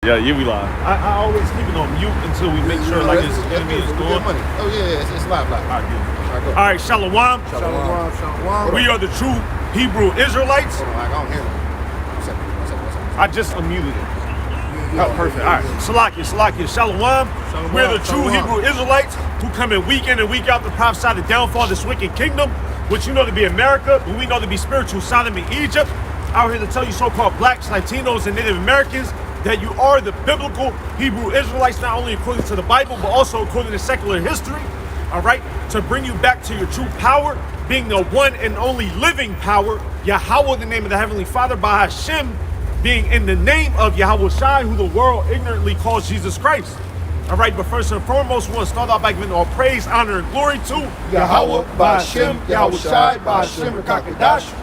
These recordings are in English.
Yeah, we live. I always keep it on mute until we make sure like his enemy is going. Oh yeah, it's live. All right, good. All right, Shalom. Shalom. We are the true Hebrew Israelites. Hold on, I don't hear him. One second. I just unmuted it. Oh, perfect. All right, Salakia, Shalom. We're the true Hebrew Israelites who come in week out to prophesy the downfall of this wicked kingdom, which you know to be America, but we know to be spiritual Sodom and Egypt. Out here to tell you so-called blacks, Latinos, and Native Americans that you are the biblical Hebrew Israelites, not only according to the Bible, but also according to secular history, all right? To bring you back to your true power, being the one and only living power, Yahweh, the name of the Heavenly Father, by Hashem, being in the name of Yahweh Shai, who the world ignorantly calls Jesus Christ. All right, but first and foremost, we want to start off by giving all praise, honor, and glory to Yahweh, by Hashem, Yahweh Shai, by Hashem, Rakakadash.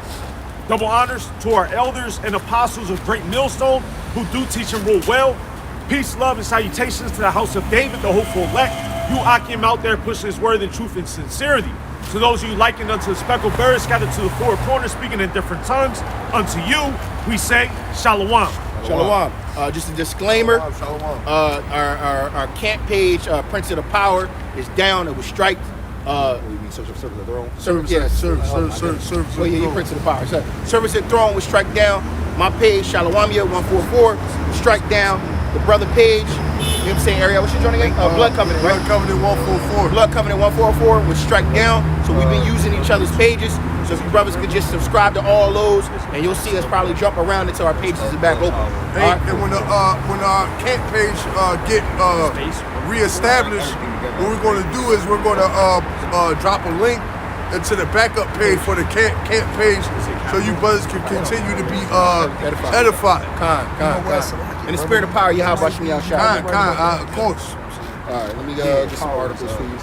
Double honors to our elders and apostles of Great Millstone who do teach and rule well. Peace, love, and salutations to the house of David, the hopeful elect. You Akim out there pushing his word in truth and sincerity. To those of you likened unto the speckled birds scattered to the four corners, speaking in different tongues, unto you we say Shalom. Shalom. Just a disclaimer. Our camp page, Prince of the Power, is down. It was striked. You mean Service of the Throne? Service of the Prince of the Power. Service of the Throne was struck down. My page, Shalomia 144, was struck down. The brother page, you know what I'm saying, Ariel, what's your joint again? Blood Covenant, right? Blood Covenant 144. Blood Covenant 144 was struck down. So we've been using each other's pages. So if you brothers could just subscribe to all those, and you'll see us probably jump around until our pages are back open. And when our camp page get reestablished, what we're going to do is we're going to drop a link into the backup page for the camp page, so you brothers can continue to be edified. In the spirit of power, Yahweh Hashem Yahshua. Of course. All right, let me get some articles for you.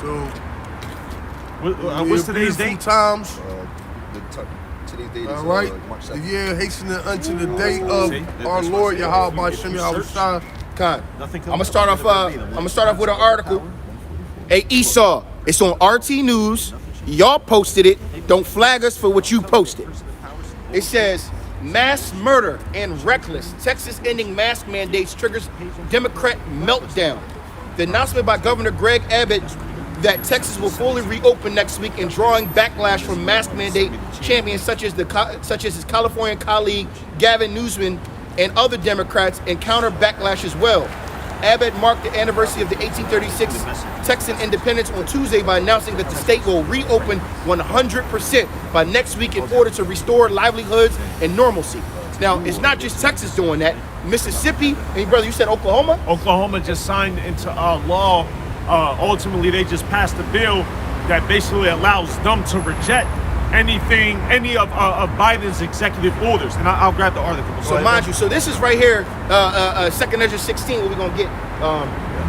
So, what's today's date? Times. Today's date is All right. March 7th. The year hastening unto the day of our Lord Yahweh Hashem Yahweh Shai. I'm gonna start off with an article. Hey Esau, it's on RT News. Y'all posted it. Don't flag us for what you posted. It says mass murder and reckless. Texas ending mask mandates triggers Democrat meltdown. The announcement by Governor Greg Abbott that Texas will fully reopen next week and drawing backlash from mask mandate champions such as his California colleague Gavin Newsom and other Democrats and counter backlash as well. Abbott marked the anniversary of the 1836 Texan independence on Tuesday by announcing that the state will reopen 100% by next week in order to restore livelihoods and normalcy. Now, it's not just Texas doing that. Mississippi, and brother, you said Oklahoma? Oklahoma just signed into law. Ultimately, they just passed a bill that basically allows them to reject any of Biden's executive orders. And I'll grab the article. So mind you, so this is right here, 2nd Ezra 16, what we're going to get.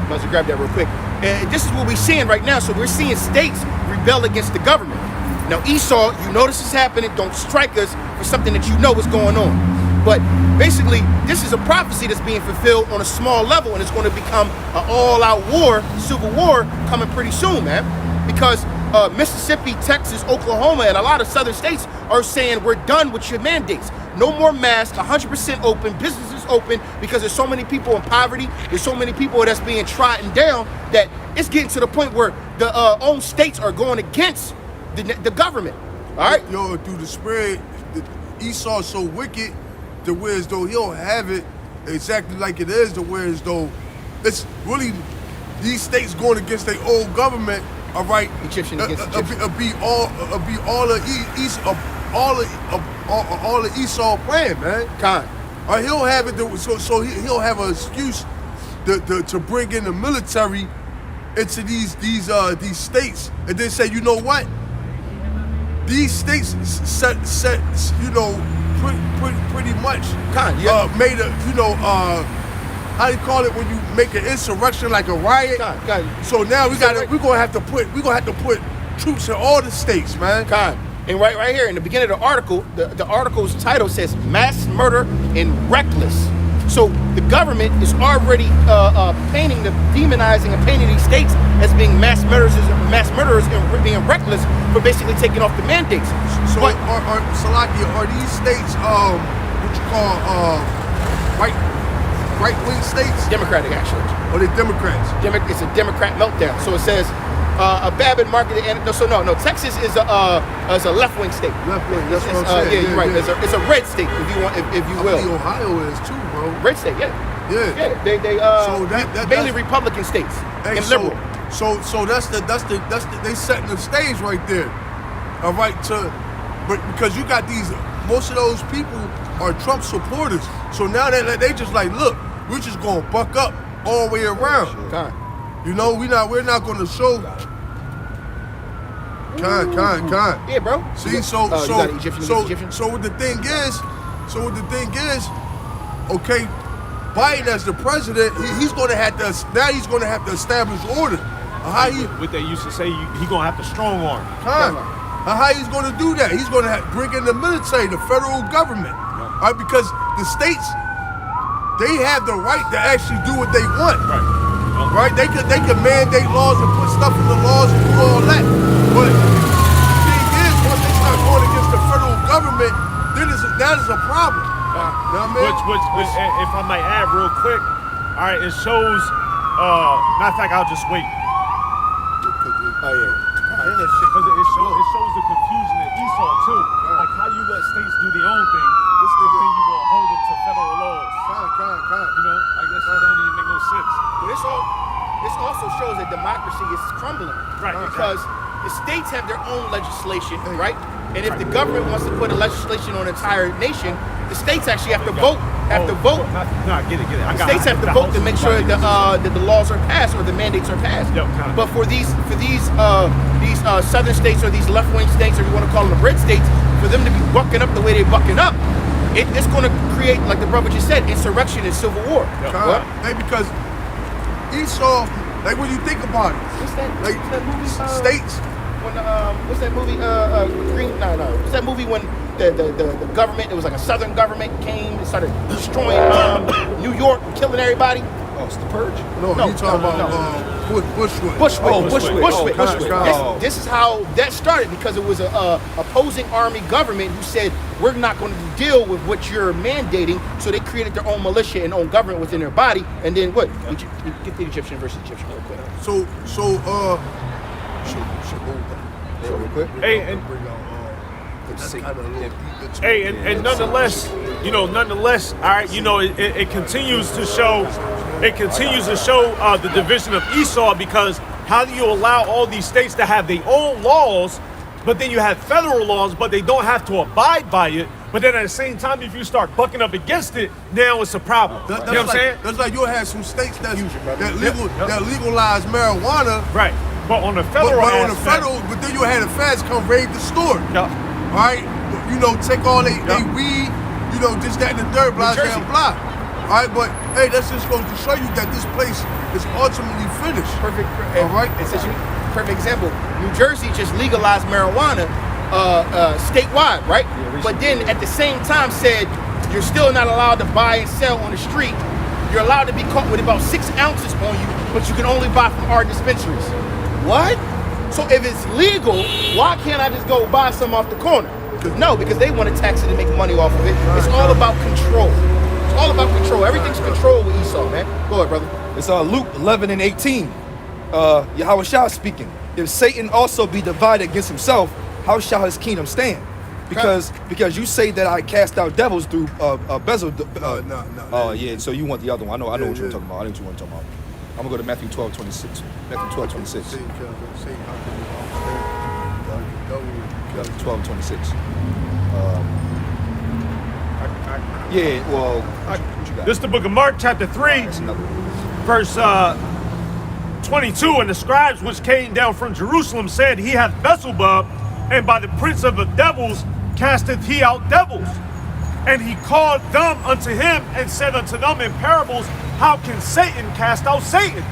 Let's grab that real quick. And this is what we're seeing right now. So we're seeing states rebel against the government. Now, Esau, you know this is happening. Don't strike us for something that you know is going on. But basically, this is a prophecy that's being fulfilled on a small level, and it's going to become an all-out war, civil war, coming pretty soon, man. Because Mississippi, Texas, Oklahoma, and a lot of southern states are saying we're done with your mandates. No more masks, 100% open, businesses open, because there's so many people in poverty, there's so many people that's being trodden down that it's getting to the point where the own states are going against the government. All right? Yo, through the spread, Esau's so wicked to where as though he don't have it exactly like it is, to where as though it's really these states going against their old government. All right, Egyptian against Egyptian. Be all the Esau plan, man. He'll have it. So he'll have an excuse to bring in the military into these states, and then say, you know what? These states set pretty much made a how you call it when you make an insurrection, like a riot? So now we're gonna have to put troops in all the states, man. And right here in the beginning of the article, the article's title says mass murder and reckless. So the government is already demonizing and painting these states as being mass murderers and being reckless for basically taking off the mandates. So, Salaki, are these states what you call right wing states, Democratic, actually. or they Democrats? It's a Democrat meltdown. So it says a Babbitt marketed. No. Texas is a left wing state. Left wing. That's what I'm saying. Yeah, you're right. It's a red state, if you want, if you I will. think Ohio is too, bro. Red state, yeah. Yeah. They So mainly that's- Republican states Hey, and liberal. So that's the they setting the stage right there. All right, but because you got most of those people are Trump supporters. So now they just like, look, we're just gonna buck up all the way around. Kind. You know, we're not gonna show. Kind. Yeah, bro. See, You got Egyptian. so what the thing is, okay, Biden as the president, he's gonna have to establish order. How he What they used to say, he gonna have to strong arm. how he's gonna do that? He's gonna bring in the military, the federal government, all right? Because the states, they have the right to actually do what they want. Right? They could mandate laws and put stuff in the laws and do all that. But the thing is, once they start going against the federal government, then that is a problem. You know what I mean? Which, if I might add real quick, all right, it shows. Matter of fact, I'll just wait. Oh yeah. Because it shows the confusion in Esau too. Like how you let states do their own thing, This but nigga- then you gonna hold them to federal laws. Kind. You know, like that shit don't even make no sense. But this also shows that democracy is crumbling. Right, Because the states have their own legislation, right? And if the government wants to put a legislation on an entire nation, the states actually have to vote. No, I get it. States have to vote to make sure that the laws are passed or the mandates are passed. Yep, kinda. But for these southern states or these left wing states, or you want to call them the red states, for them to be bucking up the way they're bucking up, it's going to create, like the brother just said, insurrection and civil war. What? Hey, because Esau, like when you think about it, What's that? like What's that movie? states. When what's that movie? Green? No. What's that movie when the government? It was like a southern government came and started destroying New York, killing everybody. Oh, it's the purge. No, No, you talking no, about Bushwick. Bushwick. Bushwick. This is how that started, because it was a opposing army government who said, we're not going to deal with what you're mandating. So they created their own militia and own government within their body. And then what? Get the Egyptian versus Egyptian real quick. So Real quick. Hey, and nonetheless, all right, it continues to show, the division of Esau, because how do you allow all these states to have their own laws, but then you have federal laws, but they don't have to abide by it, but then at the same time, if you start bucking up against it, now it's a problem. You know what I'm saying? That's like you'll have some states that legalize marijuana. Right. But on the federal But then you had the feds come raid the store. Yep. All right, take all they weed, this, that, and the third, blah, New Jersey. blah, blah. All right, but hey, that's just goes to show you that this place is ultimately finished. Perfect. All right. It's such a perfect example. New Jersey just legalized marijuana statewide, right? But then at the same time said you're still not allowed to buy and sell on the street. You're allowed to be caught with about 6 ounces on you, but you can only buy from our dispensaries. What? So if it's legal, why can't I just go buy some off the corner? No, because they want to tax it and make money off of it. It's all about control. It's all about control. Everything's control with Esau, man. Go ahead, brother. It's Luke 11:18. Yahweh Shah speaking. If Satan also be divided against himself, how shall his kingdom stand? Because you say that I cast out devils through Bezel. No. Oh yeah. So you want the other one? I know what you're talking about. I know what you want to talk about. I'm gonna go to Matthew 12:26. Matthew 12:26. 12:26. Yeah. Well, what you got? This is the book of Mark, chapter 3, That's another one. verse 22. And the scribes which came down from Jerusalem said, He hath Beelzebub, and by the prince of the devils casteth he out devils. And he called them unto him and said unto them in parables, How can Satan cast out Satan?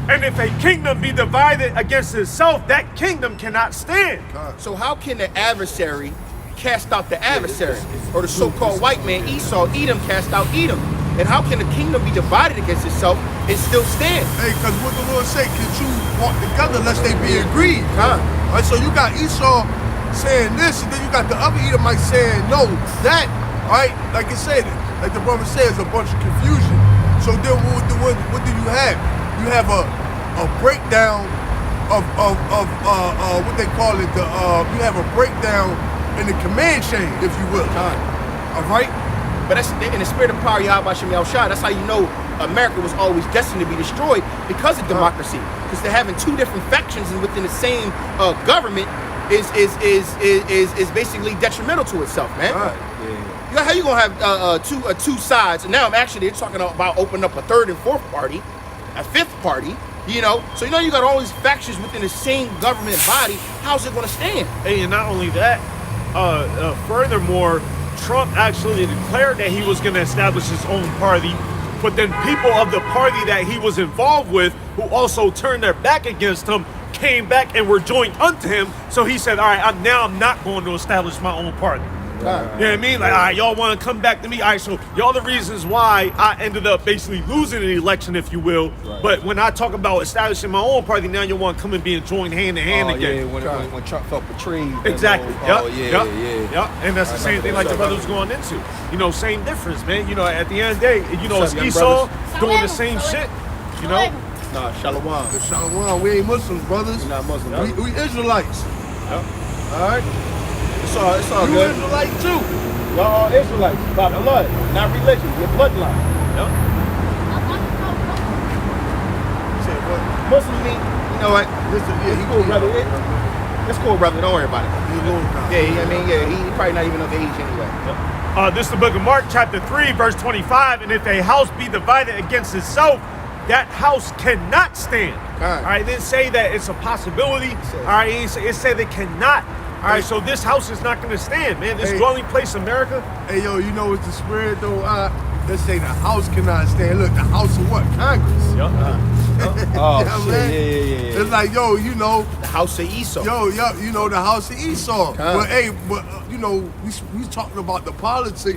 And if a kingdom be divided against itself, that kingdom cannot stand. So how can the adversary cast out the adversary? Or the so-called white man, Esau, Edom, cast out Edom? And how can the kingdom be divided against itself and still stand? Hey, because what the Lord say, can two walk together lest they be agreed? Huh? Right, so you got Esau saying this, and then you got the other Edomite saying no, that. right? Like I said, like the brother said, it's a bunch of confusion. So then what do you have? You have a breakdown of what they call it. You have a breakdown in the command chain, if you will. All right. But that's in the spirit of power, Yahweh Shem Yahushua. That's how you know America was always destined to be destroyed because of democracy. Because they're having two different factions and within the same government is basically detrimental to itself, man. You know, how you gonna have two sides? And now I'm actually they're talking about opening up a third and fourth party, a fifth party. You know, so you got all these factions within the same government body. How's it gonna stand? Hey, and not only that, furthermore, Trump actually declared that he was going to establish his own party, but then people of the party that he was involved with, who also turned their back against him, came back and were joined unto him. So he said, all right, I'm not going to establish my own party. You know what I mean? Like, all right, y'all want to come back to me? All right, so y'all the reasons why I ended up basically losing the election, if you will. Right. But when I talk about establishing my own party, now you want to come and be joined hand in hand again. Yeah, when Trump felt betrayed. Exactly. Yeah. And that's the same thing like the brother was going into. You know, same difference, man. You know, at the end of the day, you know, it's Esau doing the same shit. You know? Nah, Shalom. Shalom. We ain't Muslims, brothers. We're not Muslims. We Israelites. All right. It's all You good. Israelite too. Y'all all Israelites by blood, not religion. Your bloodline. Say what? Muslims mean, you know what? It's cool, brother. It's cool, brother. Don't worry about it. He probably not even of age anyway. This is the book of Mark, chapter 3, verse 25. And if a house be divided against itself, that house cannot stand. All right, it didn't say that it's a possibility. All right, it said it cannot. All right, so this house is not going to stand, man. This dwelling place, America. Hey, yo, you know what's the spirit though? Let's say the house cannot stand. Look, the house of what? Congress. Oh, Yeah, man. yeah. It's like, yo, you know, The house of Esau. yo, you know, the house of Esau. But hey, you know, we talking about the politics of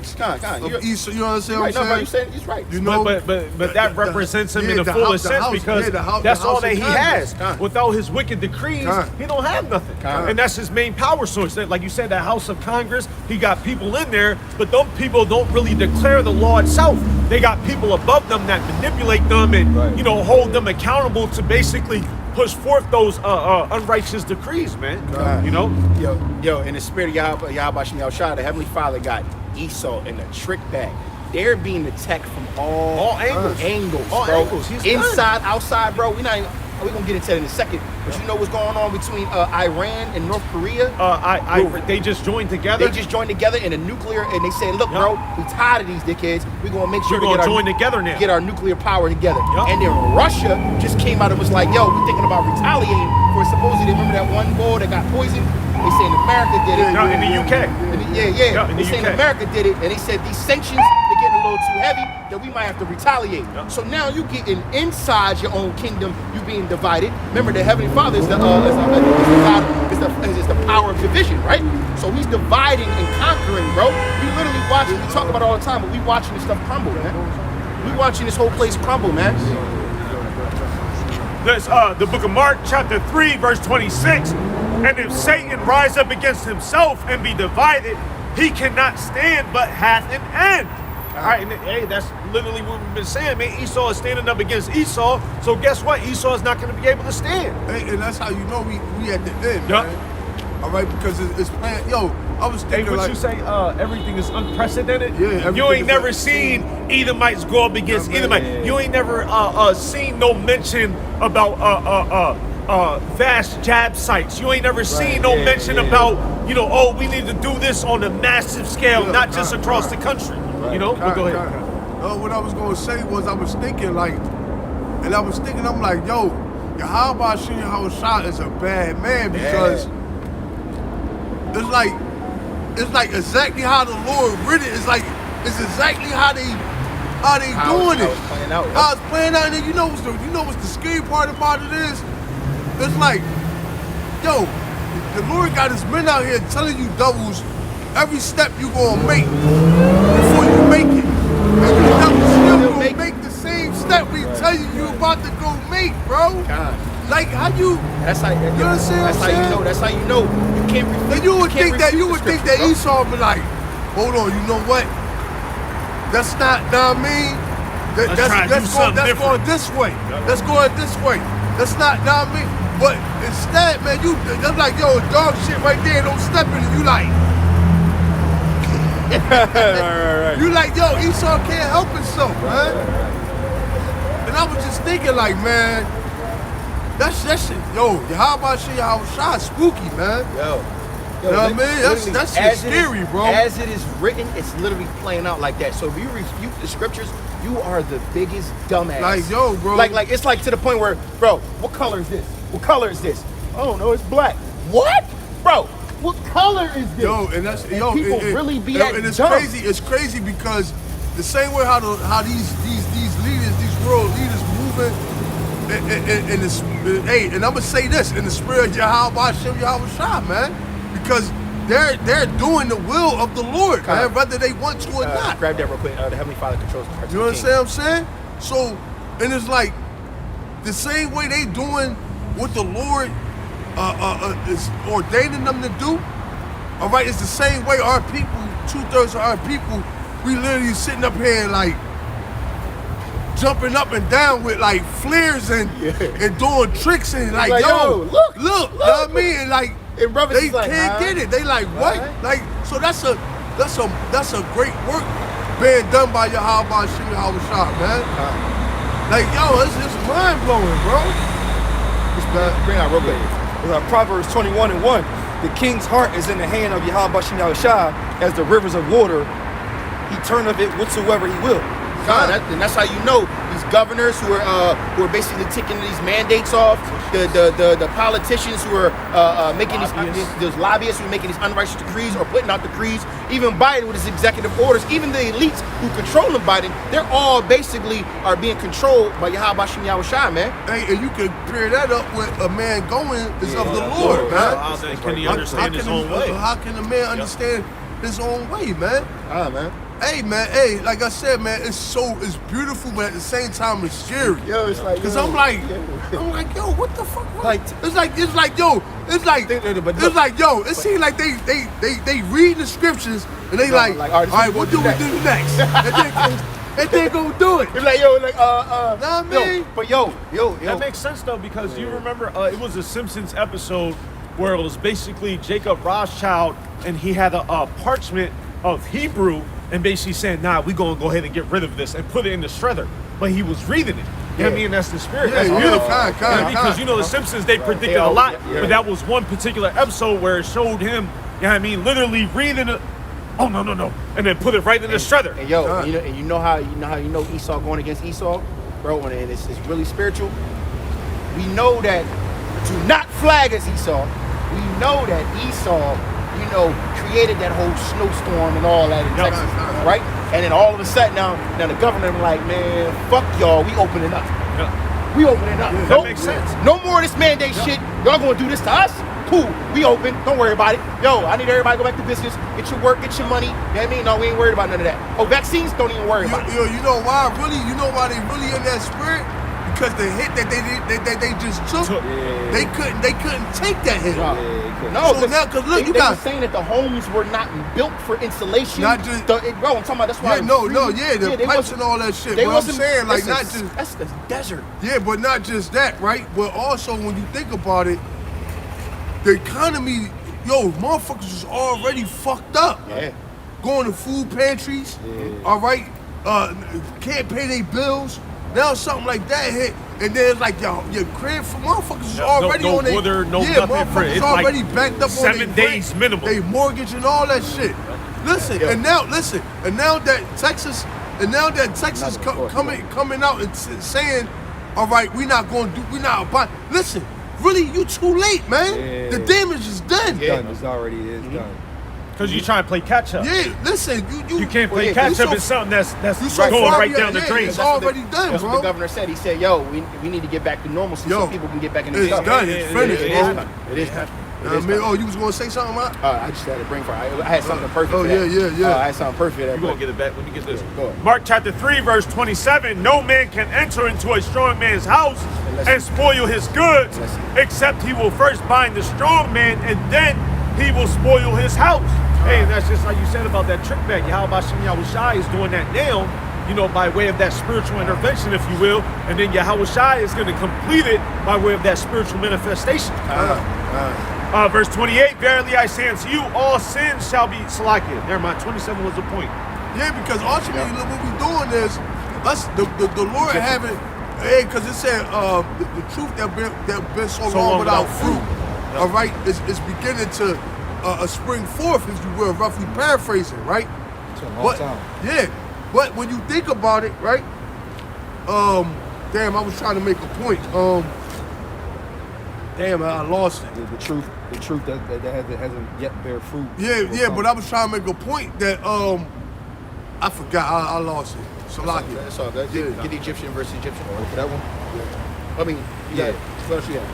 Esau. You know what I'm saying? Right, no, bro, you saying he's right. You know, But that represents him in the fullest sense because that's all that he has. Without his wicked decrees, he don't have nothing. And that's his main power source. Like you said, that House of Congress, he got people in there, but those people don't really declare the law itself. They got people above them that manipulate them and, you know, hold them accountable to basically push forth those unrighteous decrees, man. You know? Yo, in the spirit of Yahweh Shem Yahushua, the Heavenly Father got Esau in a trick bag. They're being attacked from all angles, All bro. angles. He's Inside, outside, bro. We're gonna get into that in a second. But you know what's going on between Iran and North Korea? They just joined together. They just joined together in a nuclear, and they said, "Look, bro, we tired of these dickheads. We're gonna make sure We're gonna join together now. Get our nuclear power together." Yup. And then Russia just came out and was like, "Yo, we're thinking about retaliating for supposedly." Remember that one boy that got poisoned? They saying America did it. No, in the UK. Yeah. in They the saying UK. America did it, and they said these sanctions they're getting a little too heavy. That we might have to retaliate. So now you getting inside your own kingdom, you being divided. Remember, the Heavenly Father is the power of division, right? So he's dividing and conquering, bro. We literally watching. We talk about it all the time, but we watching this stuff crumble, man. We watching this whole place crumble, man. That's the book of Mark, chapter 3, verse 26. And if Satan rise up against himself and be divided, he cannot stand, but hath an end. All right, and hey, that's literally what we've been saying, man. Esau is standing up against Esau, so guess what? Esau is not going to be able to stand. Hey, and that's how you know we at the end, Yup. man. All right, because it's planned. Yo, I was Hey, thinking what like, you say? Everything is unprecedented. Yeah, You everything ain't is never like- seen Edomites go up against Edomites. You ain't never seen no mention about vast jab sites. You ain't never seen no mention about, you know, oh, we need to do this on a massive scale, not just across the country. You know? But go ahead. What I was gonna say was I was thinking like, I'm like, yo, Yahweh Shem Yahushua is a bad man because it's like exactly how the Lord writ it. It's it's exactly how they doing it. How it's playing out. And then you know what's the scary part about it is? It's like, yo, the Lord got his men out here telling you doubles every step you gonna make before you make it. And you doubles still gonna make the same step we tell you about to go make, bro. Like how you That's how you know what I'm saying? That's how you know. That's how you know. You can't refute. and you would think that refute the Esau scripture, would be like, hold on, you know what? That's not, know what I mean? Let's try and do something That's different. going this way. That's going this way. That's not, know what I mean? But instead, man, that's like, yo, dog shit right there, don't step in it. You like, right. you like, yo, Esau can't help himself, man. And I was just thinking, like, man, that shit, yo, how about shit, how shot spooky, man. Yo. You know what I mean? That's Literally, shit scary, bro. As it is written, it's literally playing out like that. So if you refute the scriptures, you are the biggest dumbass. Like, yo, bro. Like it's like to the point where, bro, what color is this? What color is this? Oh no, it's black. What? Bro, what color is this? Yo, and that's And people really be that and it's dumb. crazy. It's crazy because the same way how these leaders, these world leaders moving, and I'm gonna say this in the spirit of Yahweh Shem Yahweh Shah, man, because they're doing the will of the Lord, man, whether they want to or not. Grab that real quick. The Heavenly Father controls the hearts You of the king. understand what I'm saying? So, and it's like the same way they doing what the Lord is ordaining them to do. All right, it's the same way our people, 2/3 of our people, we literally sitting up here like jumping up and down with like flares and doing tricks and like, like, yo, look, you know what I mean? And like, And brothers they is like, can't huh? get it. They like, what? Right. Like, so that's a great work being done by Yahweh Shem Yahweh Shah, man. Like, yo, it's mind blowing, bro. Bring it out real quick. Proverbs 21:1. The king's heart is in the hand of Yahweh Shem Yahweh Shah as the rivers of water. He turneth it whatsoever he will. God, and that's how you know these governors who are basically taking these mandates off, the politicians who are making those lobbyists who are making these unrighteous decrees or putting out decrees, even Biden with his executive orders, even the elites who control Biden, they're all basically are being controlled by Yahweh Shem Yahweh Shah, man. Hey, and you can pair that up with a man going is of the Lord, man. Can he understand his own way? How can a man understand his own way, man? Man. Hey, man, hey, like I said, man, it's beautiful, but at the same time, it's scary. Yo, it's like, Cause yo, I'm like, yeah. yo, what the fuck? Like, it's like, yo, it seems like they read the scriptures and they like, all right, what do we do next? and they gonna do it. It's like, yo, like, Know what I mean? yo, but yo. That makes sense though, because you remember it was a Simpsons episode where it was basically Jacob Rothschild and he had a parchment of Hebrew and basically saying, nah, we gonna go ahead and get rid of this and put it in the shredder. But he was reading it. You know what I mean? That's the spirit. Yeah, That's yeah, beautiful. kind. Because the Simpsons, they predicted a lot, but that was one particular episode where it showed him, you know what I mean, literally reading it. Oh no, and then put it right in the shredder. And yo, you know how Esau going against Esau, bro, and it's really spiritual. We know that do not flag us, Esau. We know that Esau, created that whole snowstorm and all that in Texas, right? And then all of a sudden now the government like, man, fuck y'all, we opening up. We opening up. That makes sense. No more of this mandate shit. Y'all gonna do this to us? Cool, we open. Don't worry about it. Yo, I need everybody to go back to business. Get your work, get your money. You know what I mean? No, we ain't worried about none of that. Oh, vaccines, don't even worry about it. You know why they really in that spirit? Because the hit that they just took, they couldn't take that hit. No, So now, cause look, they you were got saying that the homes were not built for insulation. Not just- bro, I'm talking about that's why. the they pipes wasn't- and all that shit. They But I'm wasn't saying, like, that's not just that's the desert. yeah, but not just that, right? But also when you think about it, the economy, motherfuckers was already fucked up. Yeah. Going to food pantries, all right, can't pay their bills. Now something like that hit, and then it's like your crib for motherfuckers is already no on their water, no yeah, nothing for it. motherfuckers It's already like backed up 7 on their days minimum. they mortgage and all that shit. Listen, and now that Texas coming out and saying, all right, we not buying. Listen, really, you too late, man. Yeah. The damage is done. It's done. It's already done. Because you're trying to play catch up. Yeah, listen, You can't play yeah, catch you up. so- It's something that's you so going far right behind, down the yeah, drain. it's already done, That's bro. what the governor said. He said, yo, we need to get back to normalcy so people can get back in the It's stuff. done. It's finished, It bro. is done. It is done. I mean, you was gonna say something, man? I just had to bring for. I had something perfect. Oh, for that. yeah. I had something perfect. For that, You're going to get it back. Let me get this. Go ahead. Mark chapter 3, verse 27. No man can enter into a strong man's house and spoil his goods, except he will first bind the strong man, and then he will spoil his house. Hey, and that's just like you said about that trick bag. Yahweh Shem Yahushai is doing that now, you know, by way of that spiritual intervention, if you will. And then Yahweh Shai is going to complete it by way of that spiritual manifestation. Verse 28, verily I say unto you, all sins shall be Salakia. Never mind, 27 was the point. Yeah, because ultimately look what we're doing is us the Lord having, because it said the truth that been so long without fruit, all right, is beginning to spring forth, if you will, roughly paraphrasing, right? It's a long time. Yeah, but when you think about it, right? Damn, I was trying to make a point. Damn, I lost it. The truth that hasn't yet bear fruit. Yeah, but I was trying to make a point that I forgot. I lost it. Salakia. That's all good. Yeah. Get the Egyptian versus Egyptian. For that one? I mean, you got what else you got?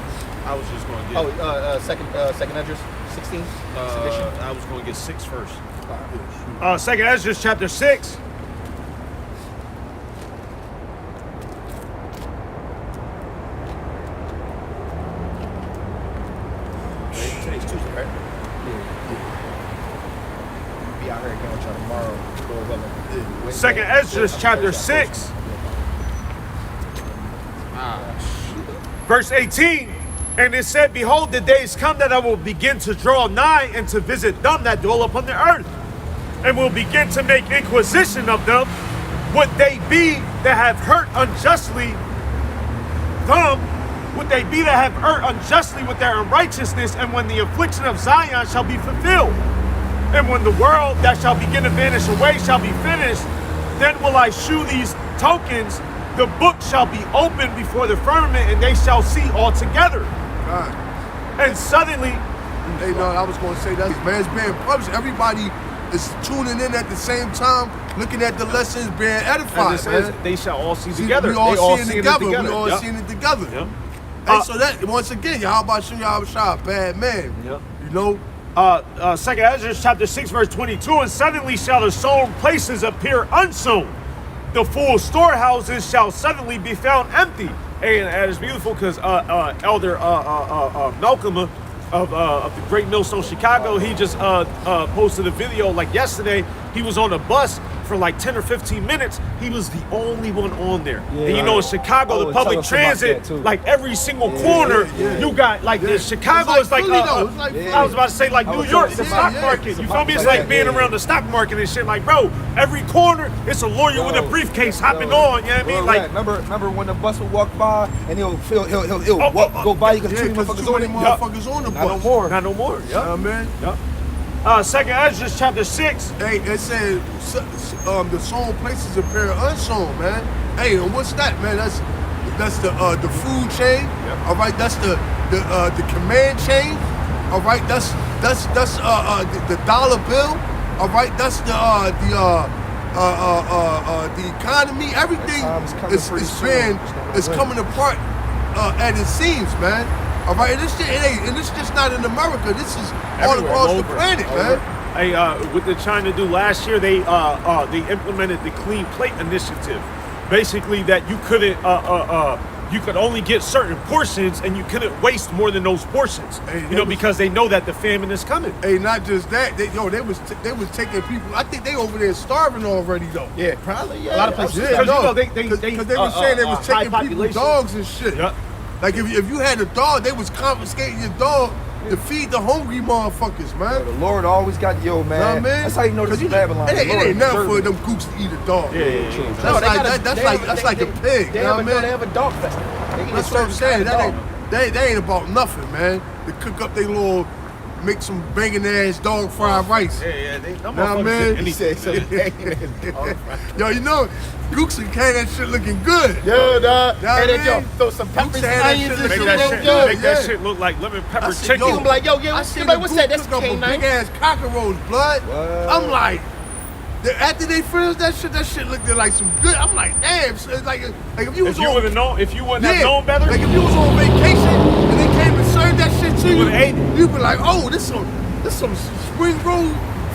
I was just going to get... Second address, 16. I was going to get 6 first. Second Ezra chapter 6. Today's Tuesday, right? Be out here again with y'all tomorrow. Lord willing. Second Ezra chapter 6. Verse 18. And it said, behold, the days come that I will begin to draw nigh and to visit them that dwell upon the earth, and will begin to make inquisition of them, would they be that have hurt unjustly them, would they be that have hurt unjustly with their unrighteousness, and when the affliction of Zion shall be fulfilled, and when the world that shall begin to vanish away shall be finished, then will I shew these tokens, the book shall be opened before the firmament, and they shall see all together. God. And suddenly, Hey, no, I was going to say that, man, it's being published. Everybody is tuning in at the same time, looking at the lessons, being edified, as it says, man. they shall all see together. We all They all seeing it together. We all Yep. seeing it together. Yep. And so that, once again, Yahweh Shem Yahushai, bad man. Yep. You know? Second Ezra chapter 6 verse 22, and suddenly shall the sown places appear unsown. The full storehouses shall suddenly be found empty. And that is beautiful because Elder Malcolm of the Great Millstone Chicago, he just posted a video like yesterday. He was on a bus for like 10 or 15 minutes. He was the only one on there. Yeah, and you know in Chicago, oh, the tell public us about transit, that, too. like every single corner, you got like this. Chicago It's is like, Philly, though. It's like Philly. I was about to say like New York, the stock yeah. market. You feel me? It's like being around the stock market and shit. Like, bro, every corner, it's a lawyer with a briefcase hopping on. You know what I mean? Like, remember when the bus would walk by and he'll go by you because Yeah, too many because motherfuckers too on many it. motherfuckers on the Not no bus. more. not no more. You know Yep. what I mean? Yep. Second Ezra chapter 6. Hey, it said the sown places appear unsown, man. Hey, and what's that, man? That's the food chain. Yep. All right, that's the command chain. All right, that's the dollar bill. All right, that's the economy. Everything time's coming pretty soon. is coming apart at it seems, man. All right, and it's just not in America. This is all Everywhere, across the over. planet, man. Hey, what they're trying to do last year, they implemented the Clean Plate Initiative. Basically, that you couldn't, you could only get certain portions, and you couldn't waste more than those portions. Hey, You know, because they know that the famine is coming. Hey, not just that. They was taking people. I think they over there starving already though. Yeah, probably. Yeah. A lot of places, Yeah, because you no, know they because they was saying they was high taking people's population. dogs and shit. Yep. Like if you had a dog, they was confiscating your dog to feed the hungry motherfuckers, man. The Lord always got man. Know what I mean? That's how you know this 'Cause is Babylon. It The Lord ain't nothing for deserves them gooks to eat a dog. Yeah, yeah, yeah. That's like a pig. They You know what I mean? have a dog festival. That's what I'm saying. That ain't about nothing, man. They cook up they little, make some banging ass dog fried rice. Yeah, they Know what I mean? He said so. Yo, you know, Gooks and can that shit looking good. Yo, dog. Yeah, And then man. yo, throw some peppers and Gooks had that onions shit and looking shit. Make that so shit, good, make that yeah. shit look like lemon pepper I said, chicken. yo, I'm like, yo, I what's seen that? the What's that? That's cook up a K9. big ass cockroach blood. What? I'm like, after they finished that shit looked like some good. I'm like, damn. So it's like if you was If you on, would have known, if you wouldn't have known better, like if you was on vacation and they came and served that shit to you, would've ate it. you'd be like, oh, this some spring roll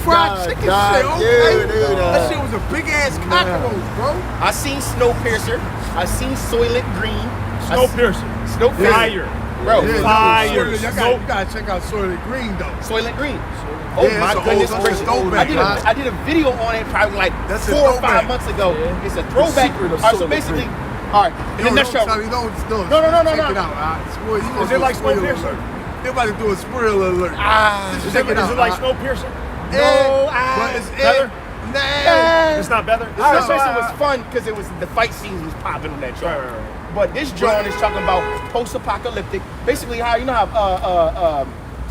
fried Dog, chicken dog, shit. Okay, dude, that shit was a big ass cockroach, bro. I seen Snowpiercer. I seen Soylent Green. Snowpiercer, Snowpiercer. fire. Bro, Yeah, Fire. no, you gotta check out Soylent Green though. Soylent Green. Oh Yeah, my it's a goodness old- gracious! it's a throwback, man. I did a video on it probably like That's a 4 or 5 throwback. months ago. It's a throwback. secret of All right, so Soylent basically, Green. all right. In the Yo, nutshell, don't tell me, no. No. Check No. it out. Spoil, you Is it like Snowpiercer? They're about to do a spoiler alert. Is Check it it out. like Snowpiercer? No, but it's Better? Nah. It's not better. All right, So, so it was fun because it was the fight scenes was popping on that joint. Right. But this joint is talking about post-apocalyptic. Basically, how you know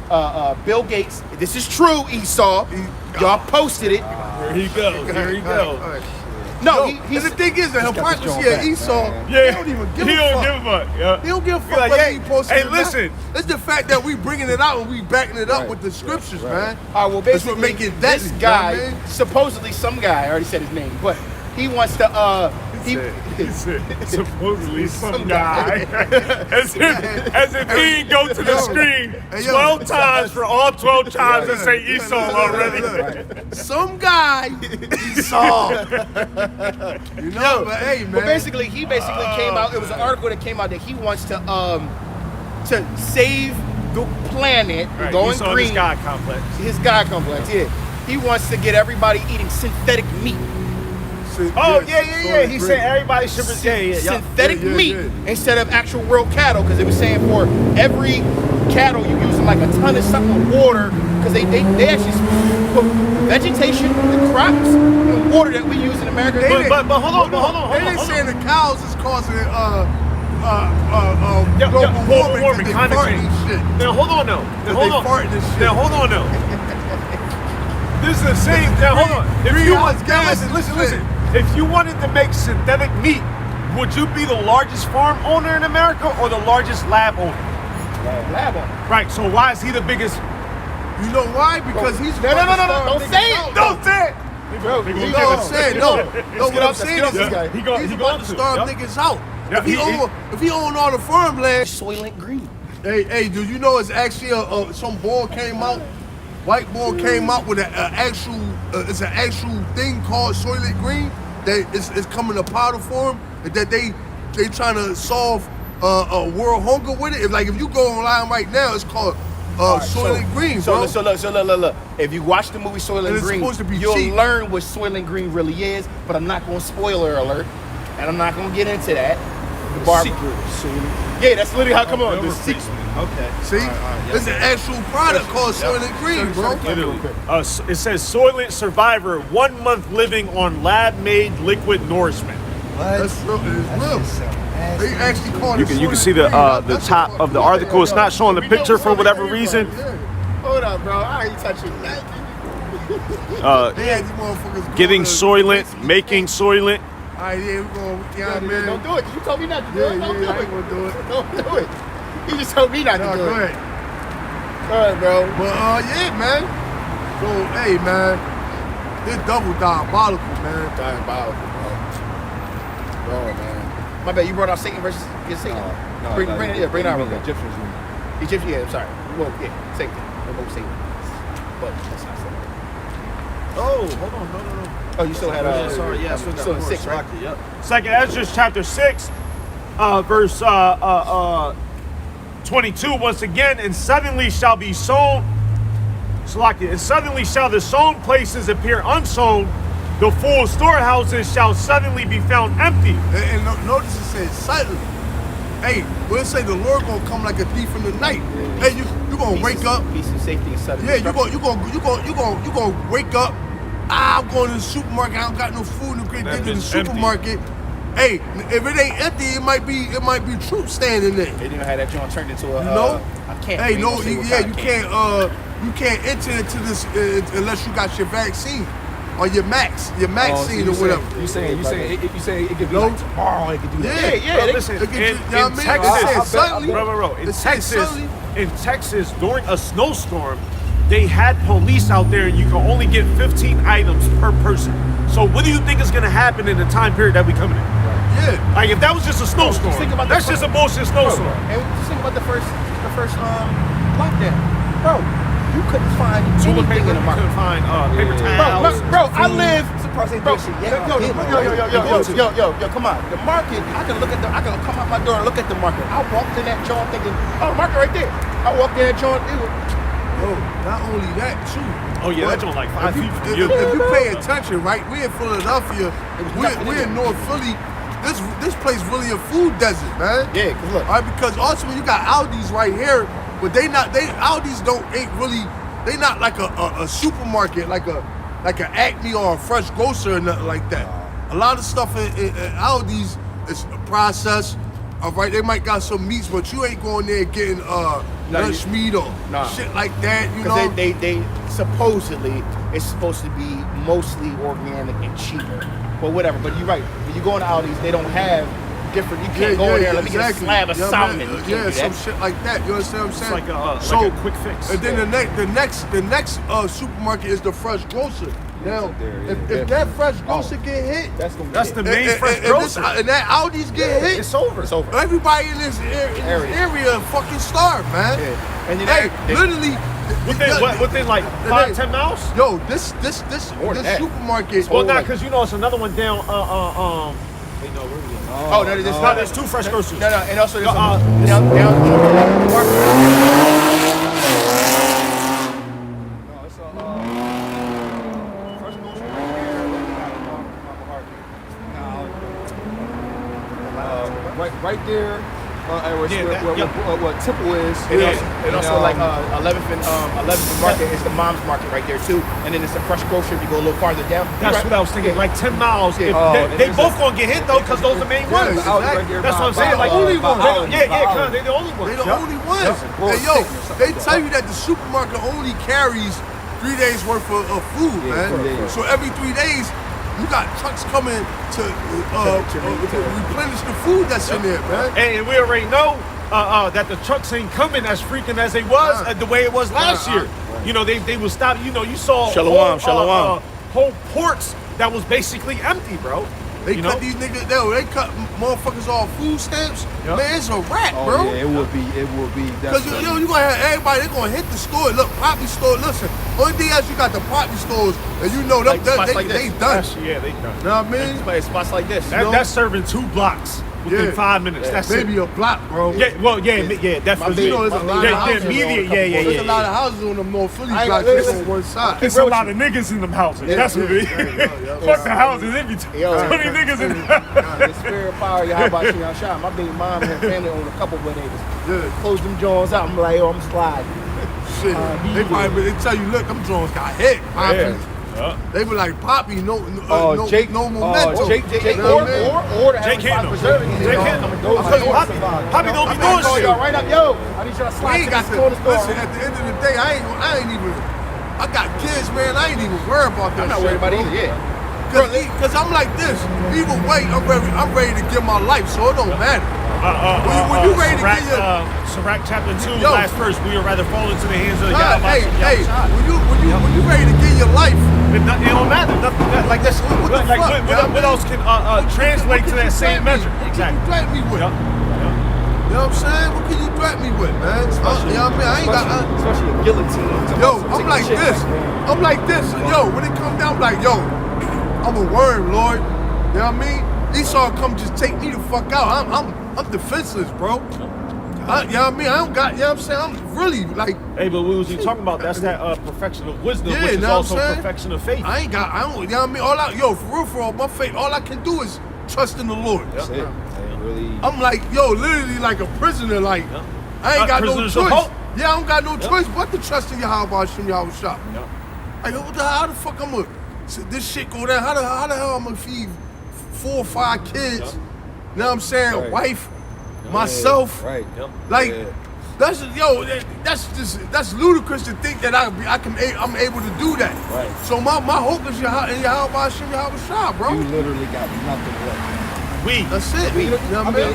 how Bill Gates. This is true, Esau. Y'all posted it. Here he goes. Here he goes. No, And the thing is, the hypocrisy of Esau, Yeah. he don't even give He a don't fuck. give a fuck. Yeah. He don't give a He fuck like, whether hey, he posted hey, it or not. listen. It's the fact that we bringing it out and we backing it up with the scriptures, man. All right, well, That's what basically, make it deadly, this you know guy, what I mean? supposedly some guy, I already said his name, but he wants to, He said, supposedly some guy. as if he didn't go to the screen Hey, yo. 12 times for all 12 times and say Esau already. Look. Some guy Esau. You know, but hey, man. But basically, he basically came out. It was an article that came out that he wants to save the planet, Right, going Esau and green. his God complex. His God complex, yeah. He wants to get everybody eating synthetic meat. Oh, yeah. He said everybody should be. Yeah. Synthetic Yeah, meat yeah. instead of actual real cattle, because they were saying for every cattle you using like a ton of something of water, because they actually put vegetation, the crops, and water that we use in America. But hold on. They didn't say the cows is causing Global global warming. 'cause they climate farting change. and shit. Now hold on now. They farting and shit. Now hold on now. This is the same. Now hold on. If you Greenhouse now, gas listen. If you wanted to make synthetic meat, would you be the largest farm owner in America or the largest lab owner? Lab on. Right. So why is he the biggest? You know why? Because he's No, don't say it. Don't say it. Bro, You know what I'm saying? No, what I'm saying Let's is get off this guy. he's He about going to to. starve Yep. niggas out. Yeah, If he own all the farmland, Soylent Green. hey, do you know it's actually some boy came out, white boy came out with it's an actual thing called Soylent Green that is coming to powder form, and that they trying to solve world hunger with it. If you go online right now, it's called Soylent Green, bro. So look. If you watch the movie And Soylent it's Green, supposed to be you'll cheap. learn what Soylent Green really is. But I'm not going to spoiler alert, and I'm not going to get into that. Yeah, that's literally how it come on. The secret. Okay. See, it's an actual product called Soylent Green, bro. Literally. It says Soylent Survivor, 1 month living on lab-made liquid nourishment. That's real. It's real. They actually call it. You can see Soylent Green. the That's top a of the fucking- article. It's not showing the picture for whatever reason. Yeah. Hold up, bro. I ain't touching that. They had these motherfuckers Getting going to- Soylent, making Soylent. All right, yeah, we're going. Yeah, man. Don't do it. You told me not to do Yeah, it. Don't do I ain't it. gonna do it. Don't do it. You just told me not No, to do go it. ahead. All right, bro. But yeah, man. So hey, man, this double diabolical, man. Diabolical, bro. Man. My bad. You brought out Satan versus Satan. Bring it out real quick. Egyptians. Egyptian. Yeah, I'm sorry. Well, yeah, same thing. We'll go Satan. But that's not Satan. Oh, hold on, no. Oh, you still had still in 6, right? Yep. Second Ezra chapter 6, verse 22. Once again, and suddenly shall be sown. Salakia, and suddenly shall the sown places appear unsown. The full storehouses shall suddenly be found empty. And notice it says suddenly. Hey, we'll say the Lord gonna come like a thief in the night. Hey, you gonna wake up. Peace and safety and sudden. Yeah, you gonna wake up. I'm going to the supermarket. I don't got no food to get to the bitch supermarket. Hey, if it ain't empty, it might be troops standing there. They didn't even have that joint turned into a. You know? I can't. Hey, we no, gonna say what yeah, kind you of can't enter into this unless you got your vaccine or your vaccine or whatever. You saying it could be No. like tomorrow it could do that. Yeah, Bro, they- listen, they can in do- you know what I mean? Texas, It says suddenly. bro, in It says suddenly. Texas, during a snowstorm, they had police out there, and you can only get 15 items per person. So what do you think is going to happen in the time period that we coming in? Yeah. Like if that was just a snowstorm, think about that's the just a bullshit snowstorm. And just think about the first lockdown, bro. You couldn't find Toilet anything paper, in the market. couldn't find paper towels. Bro, I live. Bro, yo, come on. The market, I can come out my door and look at the market. I walked in that joint thinking, oh, the market right there. I walked in that joint, it was, Yo, not only that too. Oh yeah, But that joint like 5 feet from if, you. if you pay attention, right? We in Philadelphia. We're in North Philly. This place really a food desert, man. Yeah, cause look, All right, because also you got Aldi's right here, but Aldi's they not like a supermarket, like an Acme or a Fresh Grocer or nothing like that. A lot of stuff in Aldi's is processed. All right, they might got some meats, but you ain't going there getting lunch meat or shit like that. You know, because they supposedly it's supposed to be mostly organic and cheaper, but whatever. But you're right. When you go into Aldi's, they don't have different. You can't go in there. Let me get a slab of salmon. You can't do some that. shit like that. You understand what I'm saying? It's like a quick fix. And then the next supermarket is the Fresh Grocer. Now, if that Fresh Grocer get hit, That's the main Fresh Grocer. and that Aldi's get hit, It's over. It's over. everybody in this area fucking starved, man. Yeah. And then Hey, literally. Within like 5-10 miles? Yo, this that. supermarket. Well, not because you know it's another one down. Wait, no, where we Oh no, there's two Fresh Grocers. No, and also there's No, Right there, where Temple is. and also like 11th and Market is the mom's market right there too, and then it's a Fresh Grocer if you go a little farther down. That's what I was thinking. Like 10 miles. If Oh, they both gonna get hit though, because those are the main ones. exactly. That's what I'm saying. Like only one. Yeah, they're the only ones. They the only ones. Hey, yo, they tell you that the supermarket only carries 3 days worth of food, man. So every 3 days, you got trucks coming to replenish the food that's in there, man. And we already know that the trucks ain't coming as frequent as they was the way it was last year. You know, they would stop. You know, you saw Shalom. whole ports that was basically empty, bro. They cut these niggas, they cut motherfuckers off food stamps. Yep. Man, it's a wrap, bro. Yeah, it will be. Because you gonna have everybody, they gonna hit the store. Look, poppy store, listen, only thing else you got the poppy stores, and you know them, Like spots like they this. done. Yeah, they done. You know what I mean? Like spots like this. That's serving 2 blocks within 5 minutes. That's Maybe it. a block, bro. Yeah, well, definitely. You know, there's a lot of houses. There's a lot Yeah. of houses on the North Philly I ain't blocks gonna just listen. on one side. There's a lot of niggas in them houses. That's what it is. Fuck the houses. It be 20 niggas in them. The spirit power, how about you? Shot. My baby mom and her family own a couple of neighbors. Yeah. Close them jaws out. I'm like, I'm sliding. Shit. They tell you, look, them drones got hit. Poppy. They be like, Poppy, no momentum. Jake You know what I mean? or the Jake Heavenly Father Handle. preserving you. Jake Handle. Because Poppy don't be doing Call shit. y'all right up, yo. I need y'all to We slide ain't to got this to corner store. listen. At the end of the day, I ain't even. I got kids, man. I ain't even worried about that. I'm not shit, worried about bro. it either, yeah. Cause I'm like this. Either way, I'm ready to give my life, so it don't matter. When you ready to Sirach, get your Sirach chapter 2, Yo. last verse, we would rather fall into the hands of God, Yahweh. hey, when you ready to give your life, It don't matter. Nothing, like this. What the Like fuck, what else can translate to that same measure? What can you threaten me with? You know what I'm saying? What can you threaten me with, man? You know what I mean? I ain't got. Especially a guillotine. Yo, I'm like this. I'm like this. Yo, when it come down, I'm like, yo, I'm a worm, Lord. You know what I mean? Esau come just take me the fuck out. I'm defenseless, bro. You know what I mean? I don't got, you know what I'm saying? I'm really like, Hey, but what was you talking about? That's that perfection of wisdom, Yeah, which is know what I'm also saying? perfection of faith. I don't, you know what I mean? For real, my faith, all I can do is trust in the Lord. That's it. Really. I'm like, yo, literally like a prisoner. Like, I ain't got no Prisoners of choice. hope. Yeah, I don't got no choice but to trust in Yahweh Hashem Yahweh Shah. Yeah. Like, how the fuck I'm gonna, this shit go down? How the hell I'm gonna feed 4 or 5 kids? You know what I'm saying? Right. Wife, myself. Right. Like, Yeah. that's ludicrous to think that I'm able to do that. Right. So my hope is Yahweh Hashem Yahweh Shah, bro. You literally got nothing left. That's it. You know what I mean?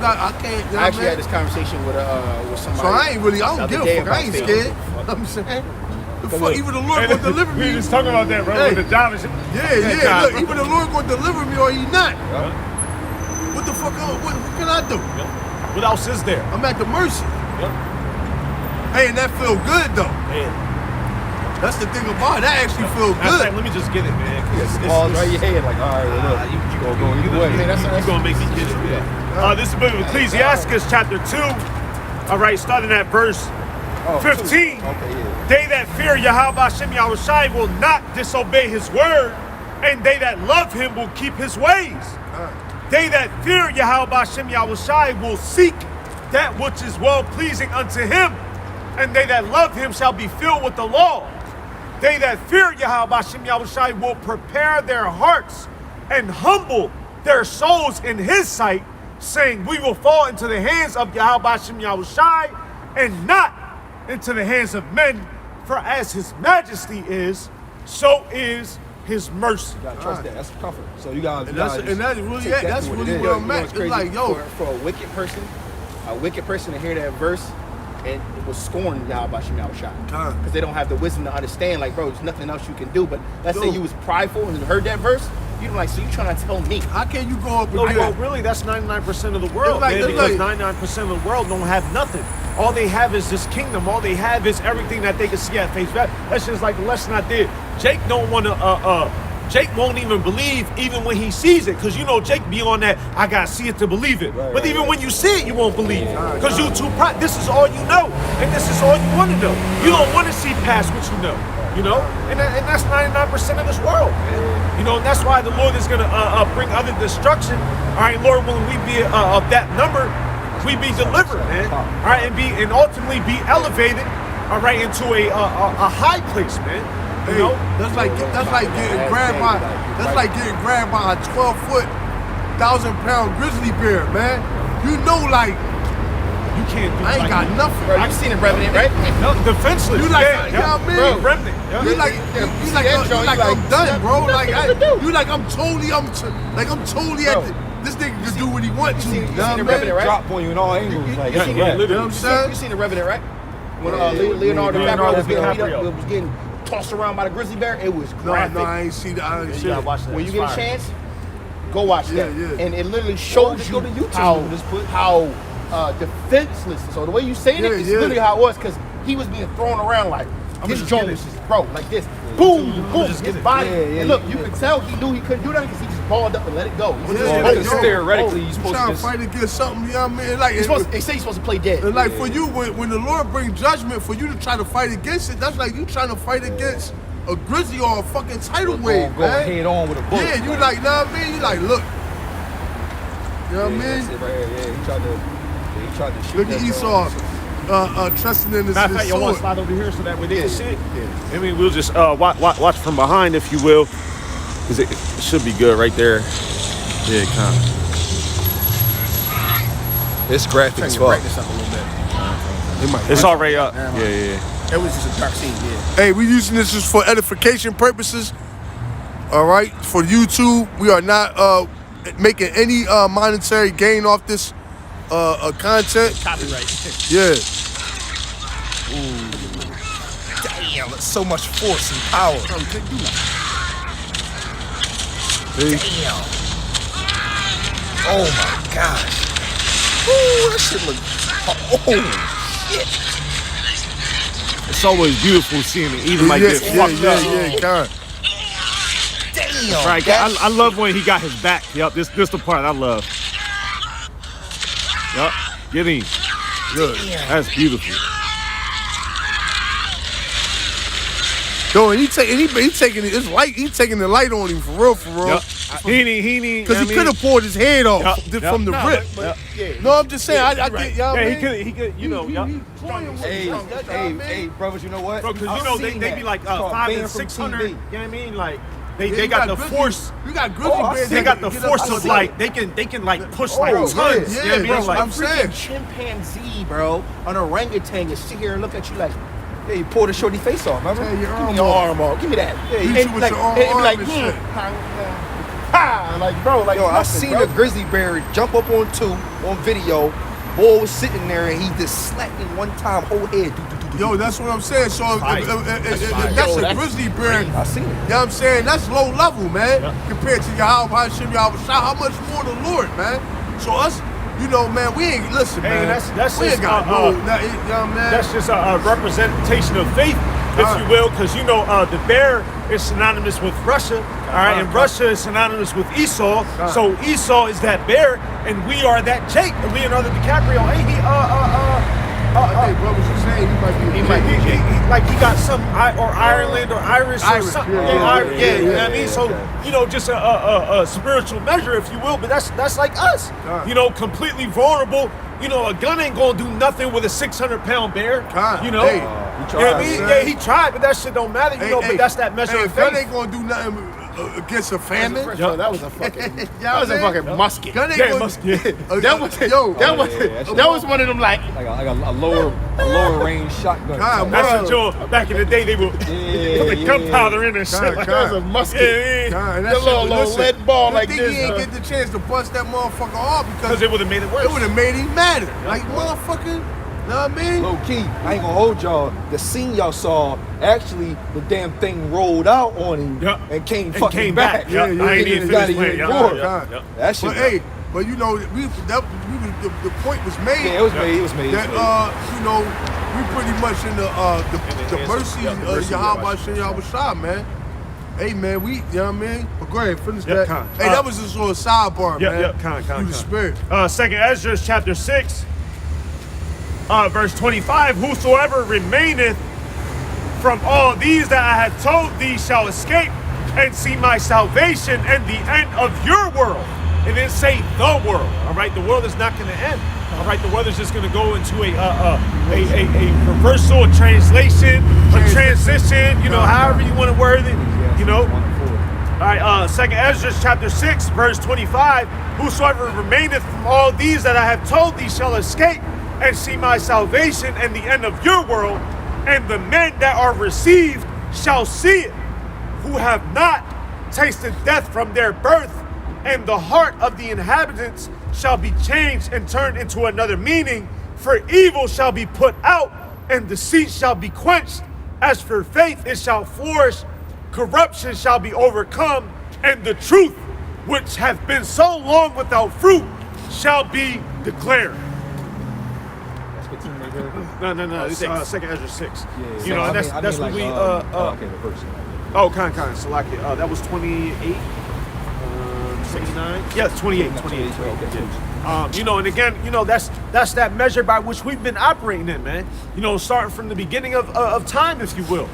I can't. You know I actually what had this conversation with somebody. So I ain't really, I the don't other give a day fuck. I about ain't faith. scared. You know what I'm saying? The fuck, even the Lord gonna deliver We me. just talking about that, bro. Hey. With the job and shit. Yeah. God, Look, bro. even the Lord gonna deliver me or he not. What the fuck? What can I do? What else is there? I'm at the mercy. Yep. Hey, and that feel good though. Man, That's the thing about it. That actually feel that's like, good. let me just get it, man. 'cause it's- Balls it's- right your head, like, all right, look. You gonna go either way. Man, you gonna make me get it, man. This is the book of Ecclesiastes chapter 2. All right, starting at verse Oh, 15. Okay, yeah. They that fear Yahweh Hashem Yahushai will not disobey his word, and they that love him will keep his ways. They that fear Yahweh Hashem Yahushai will seek that which is well-pleasing unto him, and they that love him shall be filled with the law. They that fear Yahweh Hashem Yahushai will prepare their hearts and humble their souls in his sight, saying, we will fall into the hands of Yahweh Hashem Yahushai and not into the hands of men, for as his majesty is, so is his mercy. You gotta trust that. That's comfort. So you guys, And that's really take that. that That's for what really it is. where I'm You know at. what's It's crazy? like, yo, For a wicked person to hear that verse and it was scorn Yahweh Shem Yahushua. Con. Because they don't have the wisdom to understand, like, bro, there's nothing else you can do. But let's say Yo. you was prideful and heard that verse, you'd be like, so you trying to tell me? how can you go up No, and well, get really, that's 99% of the world, It's like- man, it's because like- 99% of the world don't have nothing. All they have is this kingdom. All they have is everything that they can see at face value. That's just like the lesson I did. Jake don't want to, Jake won't even believe even when he sees it, because you know Jake be on that, I gotta see it to believe it. Right, but right, even when you see it, you won't believe it, because you too proud. This is all you know, and this is all you want to know. You don't want to see past what you know, and that's 99% of this world, man. You know, and that's why the Lord is gonna bring other destruction. All right, Lord, when we be of that number, we be delivered, man. All right, and ultimately be elevated, all right, into a high place, man. You Hey, know, that's like getting grabbed by a 12-foot, 1,000-pound grizzly bear, man. You know, like you can't do I ain't got nothing. Bro, you seen the Revenant, right? No, defenseless. You like, yeah, you know what I mean? Bro, remnant. Yeah. You like, I'm done, bro. Like, you like, I'm totally at the, this nigga can do what he wants to. You know seen what I the mean? Revenant, right? drop on you in all angles. Like, You seen, yeah, you literally. You know what I'm saying? seen the Revenant, right? When Leonardo Leonardo DiCaprio was getting beat DiCaprio. up, was getting tossed around by the grizzly bear, it was No, graphic. I ain't see that. I ain't You see gotta that. watch that. When you It's get a fire. chance, go watch Yeah, that. yeah. And it literally shows just you go to YouTube how and just put- defenseless. So the way you saying it Yeah, is yeah. literally how it was, because he was being thrown around like his just jaw get was it. just, bro, like this. Boom, boom, just his get it. body. Yeah, yeah, and look, yeah, you yeah. could tell he knew he couldn't do that because he just balled up and let it go. He was Yeah, just yeah, like, yo, theoretically, you're You supposed trying to to just fight against something, you know what I mean? Like, they say you're supposed to play dead. and like for you, when the Lord brings judgment, for you to try to fight against it, that's like you trying to fight against a grizzly or a fucking tidal wave, go man. head on with a bullet. Yeah, you like, know what I mean? You like, look. You know what I That's mean? it right here. Yeah, he tried to shoot Look at that Esau dog. trusting in his, Matter of fact, his y'all want to sword. slide over here so that way they can see it? Yeah. I mean, we'll just watch from behind, if you will, because it should be good right there. Yeah, kind of. It's graphic Turn as your fuck. brightness up a little bit. It's already up. Yeah. It was just a dark scene, yeah. Hey, we using this just for edification purposes. All right, for YouTube, we are not making any monetary gain off this content. Copyright. Yeah. Damn, that's so much force and power. Bro, you couldn't do nothing. Damn. Oh my gosh. Ooh, that shit look. Oh shit. It's always beautiful seeing it even like yeah, this. yeah, Fucked yeah, up. yeah, God. Damn. Right, I love when he got his back. Yep, this the part I love. Yep, get him. Good. That's beautiful. Yo, and he taking his light. He taking the light on him for real. Yep. He need. Because he could have poured his head off Yep, from the yep. rip. But, yeah. No, I'm just saying. I get y'all. Yeah, man. he could. You know, yep. Hey, brothers, you know what? Bro, because I've you know seen they that. be like It's called 5 ban and from 600. TV. You know what I mean? Like Yeah, they you got the grizzly- force. You got grizzly Oh, I bears. see. They got the that get up force out of the like they can like push like Oh, tons. yeah, You know what I mean? yeah, Like, I'm saying. Chimpanzee, bro, an orangutan, you sit here and look at you like, Yeah, you pulled the shorty face off, remember? Hey, your give arm me your off. arm off, give me that. Yeah, you And shoot with like, your own and be arm like, and shit. ha, like, bro, like, Yo, I nothing, seen bro. a grizzly bear jump up on two on video. Boy was sitting there and he just slapped him one time, whole head. Yo, that's what I'm saying. So if fire. that's Yo, a that's grizzly bear. I seen it. You know what I'm saying? That's low level, man. Compared to Yahweh Hashem Yahweh Shah. How much more the Lord, man? So us, you know, man, we ain't listen, Hey, man. that's we ain't just, got uh, no, nah, you know, man. That's just a representation of faith, if you will, because you know the bear is synonymous with Russia, all right, and Russia is synonymous with Esau. So Esau is that bear, and we are that Jake, Leonardo DiCaprio. Ain't he? I think brothers are saying he might be. Like he got some Ireland or Irish or Irish, something. yeah, You know what I mean? So just a spiritual measure, if you will. But that's like us. Completely vulnerable. A gun ain't gonna do nothing with a 600-pound bear. Hey, you know what I mean? Yeah, he tried, but that shit don't matter. But that's that measure of gun faith. ain't gonna do nothing against a famine. That was a fucking musket. Gun ain't Yeah, gonna, must- yeah. That was one of them like Like a lower range shotgun. God, That's a joke. Back in the day, they would put the gunpowder in and shit. God, Like God. that was a musket. Yeah. God, and That little lead ball good like thing this, he ain't huh? get the chance to bust that motherfucker off Because because it would have made it worse. it would have made him madder. Like motherfucker, know what I mean? Low key, I ain't gonna hold y'all. The scene y'all saw, actually, the damn thing rolled out on him Yep. and came And fucking came back. back. Yeah, I ain't even Got finished it playing. even Yeah, more. yeah, yeah. That shit. But hey, but the point was made. Yeah, it was made. It was made. That we pretty much in the hands mercy of- of Yahweh Shem Yahweh Shah, man. Hey man, you know what I mean? But go ahead, finish Yep, that. Khan. Hey, that was just a little sidebar, Yep, man. yep, Khan. Through the spirit. 2nd Ezra chapter 6, verse 25. Whosoever remaineth from all these that I have told thee shall escape and see my salvation and the end of your world. And then say the world. All right, the world is not going to end. All right, the world is just going to go into a reversal, a translation, a transition. However you want to word it. All right, 2nd Ezra chapter 6, verse 25. Whosoever remaineth from all these that I have told thee shall escape and see my salvation and the end of your world, and the men that are received shall see it, who have not tasted death from their birth, and the heart of the inhabitants shall be changed and turned into another meaning, for evil shall be put out, and deceit shall be quenched. As for faith, it shall flourish, corruption shall be overcome, and the truth, which hath been so long without fruit, shall be declared. No. It's 2nd Ezra 6. And that's when we okay, the verse. Oh, kind. Salakia. That was 28, 69. Yeah, 28. Okay. And again, that's that measure by which we've been operating in, man. Starting from the beginning of time, if you will.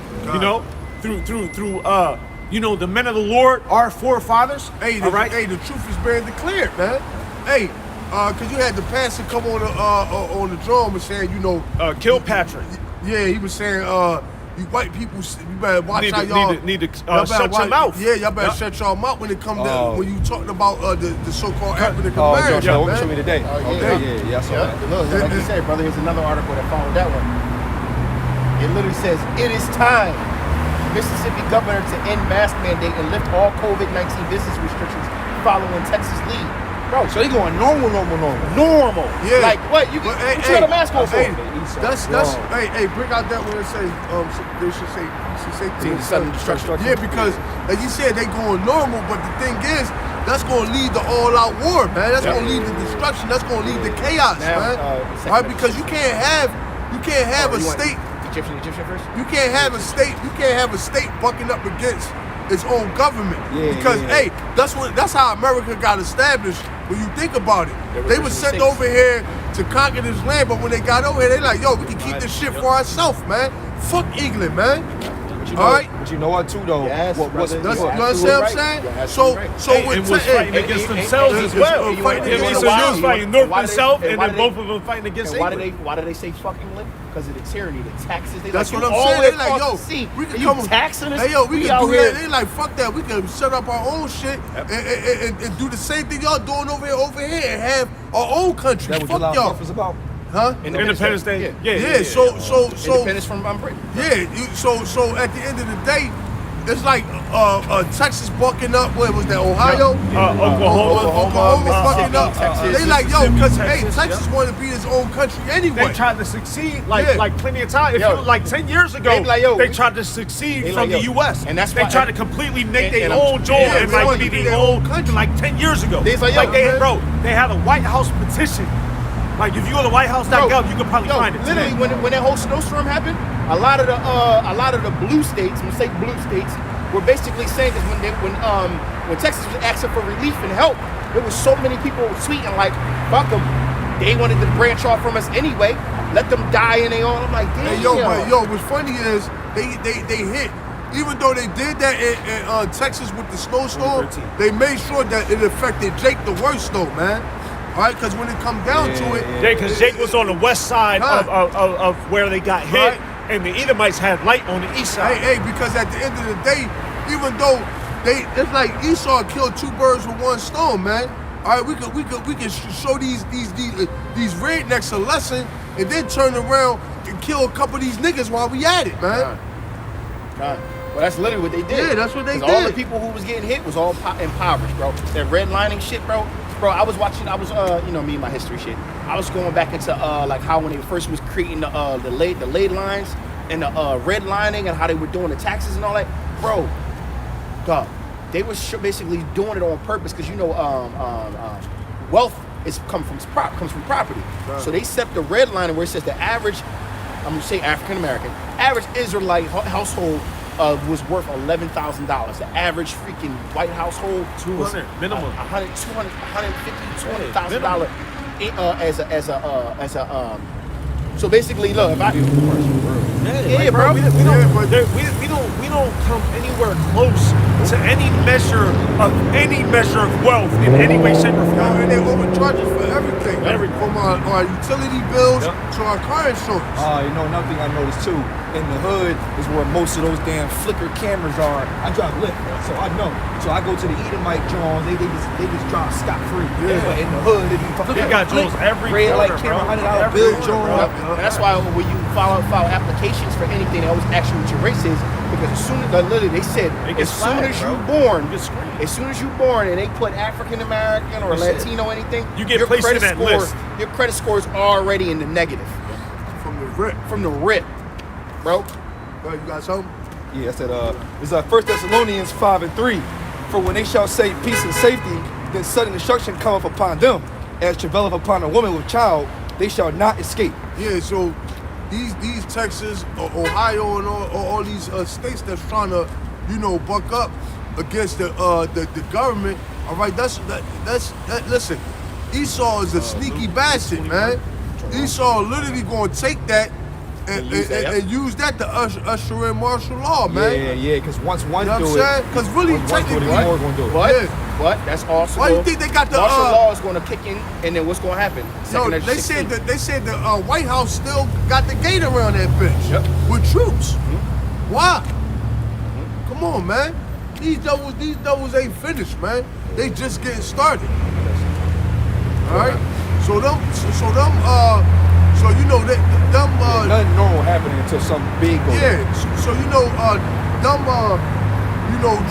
Through the men of the Lord, our forefathers. Hey, all right. Hey, the truth is being declared, man. Hey, cause you had the pastor come on the drum and saying, Kilpatrick. Yeah, he was saying, you white people, you better watch how y'all need to y'all shut better your mouth. Yeah, y'all better shut y'all mouth when it comes to when you talking about the so-called African Americans. Joshua, what man. show me today? Yeah, I saw that. Look, like you said, brother, here's another article that followed that one. It literally says, it is time. Mississippi governor to end mask mandate and lift all COVID-19 business restrictions following Texas lead. Bro, so they going normal. Normal. Yeah. Like what? You got a mask on for? Hey, bring out that one and say, they should say Team to sudden destruction. Yeah, because like you said, they going normal, but the thing is, that's gonna lead to all-out war, man. That's gonna lead to destruction. That's gonna lead to chaos, man. Right? Because you can't have a state. Egyptian first. You can't have a state bucking up against its own government. That's how America got established. When you think about it, they were sent over here to conquer this land, but when they got over here, they like, yo, we can keep this shit for ourselves, man. Fuck England, man. All right. But you know what, too, though? Yes, what's brother. You know what I'm Absolutely saying? right. So And was fighting against themselves as well. fighting Yeah, against so you was fighting North Why and did South, they- and why then did they- both of them fighting against And England. why do they say fuck England? Because of the tyranny, the taxes. They That's like, what you I'm all saying. the way They like, across yo, the sea. we can you come taxing us. Hey, yo, we out can do here. that. They like, fuck that. We can set up our own shit and do the same thing y'all doing over here, and have our own country. That what Fuck July y'all, 4th is about? huh? Independence Day. Yeah. So Independence from Britain. yeah. So at the end of the day, it's like Texas bucking up. What was that? Ohio. Oklahoma fucking up. Texas, They like, yo, Mississippi, because hey, Texas, Texas wanted to be its own country anyway. They tried to succeed Yeah. like plenty of time. If Yo. you like 10 years ago, They like, yo, they we- tried to succeed They from like, the yo, U.S. and that's they why- tried to completely make and- their and own joint yeah, and they like wanted be to be their their own own country like 10 years ago. They like, yo, man. They had a White House petition. Like if you go to whitehouse.gov, you can probably find it. Literally, today. when that whole snowstorm happened, a lot of the blue states, when we say blue states, were basically saying that when Texas was asking for relief and help, there was so many people tweeting like, "Fuck them." They wanted to branch off from us anyway. let them die in their own. I'm like, damn. Hey, yo, what's funny is they hit. Even though they did that in Texas with the snowstorm, 2013. they made sure that it affected Jake the worst though, man. All right, because when it come down to it, Yeah, because Jake was on the west side of where they got hit, Right. and the Edomites had light on the east side. hey, because at the end of the day, even though it's like Esau killed two birds with one stone, man. All right, we can show these rednecks a lesson, and then turn around and kill a couple of these niggas while we at it, man. God. Well, that's literally what they did. Yeah, that's what they 'Cause all the did. people who was getting hit was all impoverished, bro. That redlining shit, bro. Bro, I was, you know me and my history shit. I was going back into like how when they first was creating the laid lines and the redlining and how they were doing the taxes and all that, bro. Dog, they was basically doing it on purpose because you know wealth comes from property. Right. So they set the red line where it says the average, I'm gonna say African American, average Israelite household was worth $11,000. The average freaking white household was 200 minimum. $250,000 as a so basically, look, if I Like, bro, we don't come anywhere close to any measure of wealth in any way, shape, or Yo, form. and they overcharge us for everything. Everything. From our utility bills Yep. to our car insurance. You know, another thing I noticed too, in the hood is where most of those damn flicker cameras are. I drive Lyft, so I know. So I go to the Edomite Jones, they just drive scot free. Yeah. But in the hood, they be fucking They got Jones every red light corner, camera, bro. $100 Every bill corner, Jones. bro. And that's why when you file applications for anything, they always ask you what your race is, because as soon as literally they said, It gets as soon flagged, as bro. you born, You get screened. as soon as you born, and they put African American or That's it. Latino anything, You get your placed in credit that score, list. your credit score is already in the negative From the rip. from the rip, bro. Yo, you got something? Yeah, I said, it's 1 Thessalonians 5:3. For when they shall say peace and safety, then sudden destruction cometh upon them, as travaileth upon a woman with child, they shall not escape. Yeah, so these Texas, Ohio, and all these states that's trying to, buck up against the government. All right, that's listen. Esau is a sneaky bastard, man. Esau literally gonna take that and use that to usher in martial law, man. Yeah, because once one You know do what I'm saying? it, 'Cause really, once one do it, technically- more gonna do it. But Yeah. but that's also Why you think they got the, martial law is going to kick in, and then what's going to happen? No, Second they said the White House still got the gate around that bitch Yep. with troops. Why? Come on, man. These devils ain't finished, man. They just getting started. All right. So nothing normal happening until something big goes. yeah. So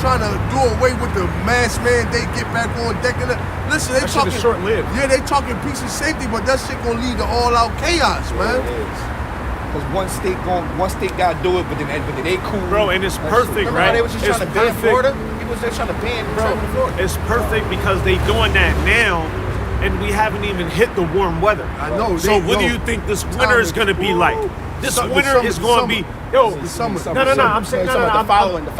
trying to do away with the mask mandate, get back on deck and that. Listen, they That shit talking is short-lived. Yeah, they talking peace and safety, but that shit gonna lead to all-out chaos, man. Because one state got to do it, but then they cool. Bro, and it's perfect, Remember right? how they was just It's trying to ban perfect. Florida? People was just trying to ban travel to Florida. It's perfect because they doing that now, and we haven't even hit the warm weather. I know. So what do you think this winter is going to be like? This winter is going to be, yo. The summer. No, I'm saying So no, the I'm following winter.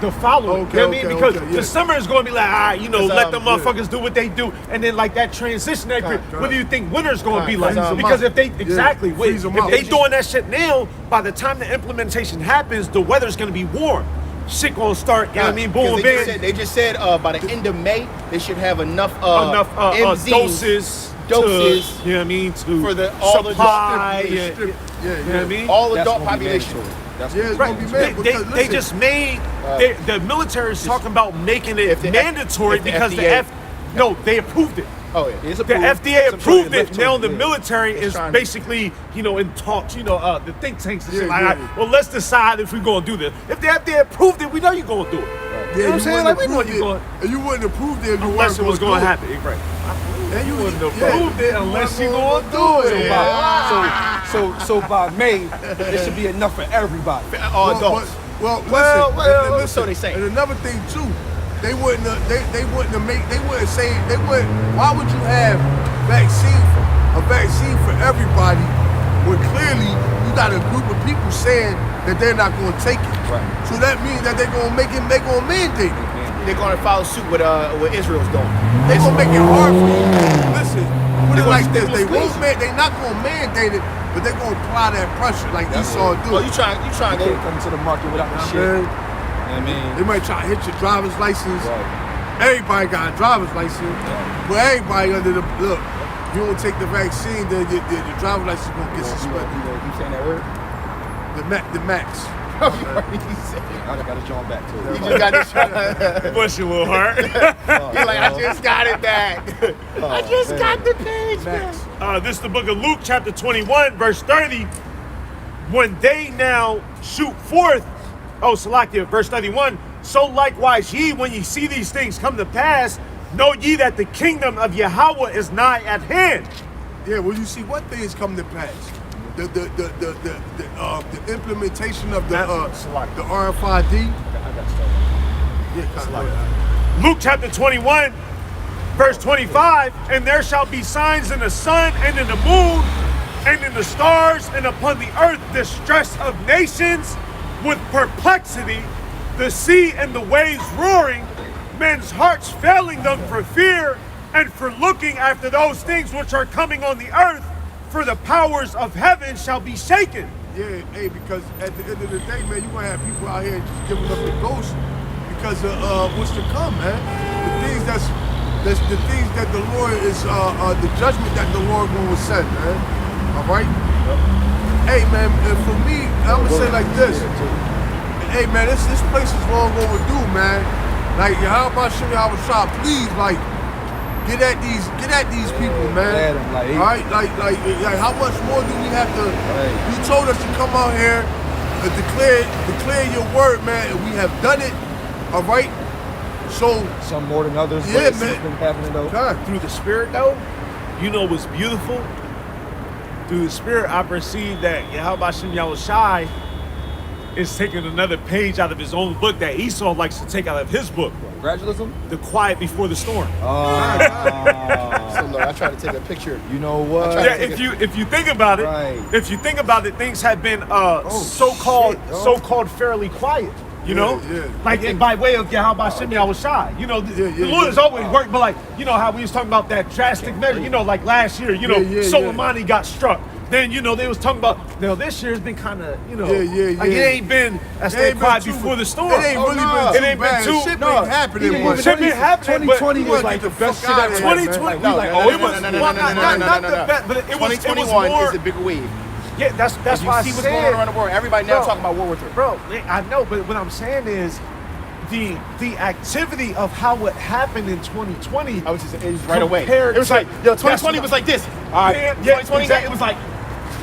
the following. Okay, You know what I mean? okay, Because okay, yeah. the summer is going to be like, all right, Cause, let the yeah. motherfuckers do what they do, and then like that transitionary period. God. What do you think winter's going to be Cause, like? freeze 'em Because out. if they Yeah, exactly, freeze 'em if out. they doing that shit now, by the time the implementation happens, the weather's going to be warm. Shit gonna start. You know what I mean? Boom, Because bam. they just said by the end of May they should have enough MZs doses, doses to, you know what I mean, to for all the supply, Yeah, you know what I mean? all That's adult gonna be population. mandatory. That's Yeah, it's Right. gonna be They, mad because they listen, just made the military is talking about making it if the F- mandatory if the because FDA they approved it. Oh yeah. It's The approved. FDA Some approved sort it. of Now the yeah. military is trying to- basically, in talks, the think tanks and shit Yeah, like yeah. that. Well, let's decide if we're gonna do this. If the FDA approved it, we know you're gonna do it. yeah, You know what I'm saying? wouldn't Like, we know approve you going, it, and you wouldn't approve it if you unless weren't it was gonna gonna do happen. Right. And you wouldn't yeah, approve it unless you gonna do it. So by May, it should be enough for everybody. All adults. Well, well, listen, so they say. And another thing too, they wouldn't say. Why would you have a vaccine for everybody when clearly you got a group of people saying that they're not going to take it? Right. So that means that they're going to make it. They're going to mandate it. they're gonna follow suit with what Israel's doing. They gonna make it hard for you. Listen, put it like this: they squeeze won't. They not gonna mandate it, but they gonna apply that pressure like Esau do. Oh, you trying to You go? can't come to the market without the shit. Man, I mean, they might try to hit your driver's license. right. Everybody got a driver's license, but everybody under the look. You don't take the vaccine, then your driver's license gonna get suspended. You saying that word? The max. I got to join back to it. You just got this. Bless your little heart. You're like, I just got it back. I just got the page back. This is the book of Luke, chapter 21, verse 30. When they now shoot forth, Salakia, verse 31. So likewise ye, when ye see these things come to pass, know ye that the kingdom of Yahweh is nigh at hand. Yeah, well, you see what things come to pass. The implementation of the RFID. Yeah, Luke chapter 21, verse 25. And there shall be signs in the sun and in the moon and in the stars, and upon the earth distress of nations with perplexity, the sea and the waves roaring, men's hearts failing them for fear and for looking after those things which are coming on the earth, for the powers of heaven shall be shaken. Yeah, hey, because at the end of the day, man, you're gonna have people out here just giving up the ghost because of what's to come, man. The things that the Lord is, the judgment that the Lord will send, man. All right. Hey, man, and for me, I'm gonna say like this. Hey, man, this place is long overdue, man. Like, how about Yahweh Shah, please, like, get at these people, man. All right, like, how much more do we have to? Right. You told us to come out here and declare your word, man, and we have done it. All right. So some more than others. Yeah, but man. it's been happening though. God, Through the Spirit, though, you know what's beautiful? Through the Spirit, I perceive that Yahweh Hashem Yahushai is taking another page out of his own book that Esau likes to take out of his book, Gradualism? The Quiet Before the Storm. So look, I tried to take a picture. You know what? I Yeah, tried to if you think about it, Right. things have been so-called shit, yo. so-called fairly quiet. You know, Yeah. like by way of Yahweh Hashem Yahushai. You know, the Lord has always worked, but like, you know how we was talking about that drastic measure. You know, like last year, Soleimani got struck. Then, you know, they was talking about, this year's been kind of, like it ain't been, as they quiet before the storm. It ain't really It been ain't too bad. been too, Shit been happening. but- Shit been happening, but 2020 was like the best shit ever. 2020, No, like, no, it was no, not the best, but it was 2021 more. is a bigger wave. Yeah, that's You why I see what's said, going on around the world. Everybody now Bro. talking about World War III. Bro, I know, but what I'm saying is the activity of how it happened in 2020. I was just, it was right away. Compared It was to- like, yo, That's 2020 what- was like this. All right, yeah, 2020, exactly. it was like,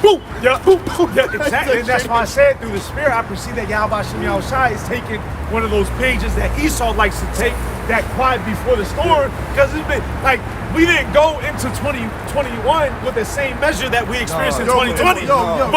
Boop! Yeah, boop, boop. Yeah, exactly. And that's why I said through the Spirit, I perceive that Yahweh Hashem Yahushai is taking one of those pages that Esau likes to take, that quiet before the storm, because it's been like we didn't go into 2021 with the same measure that we experienced in 2020. yo.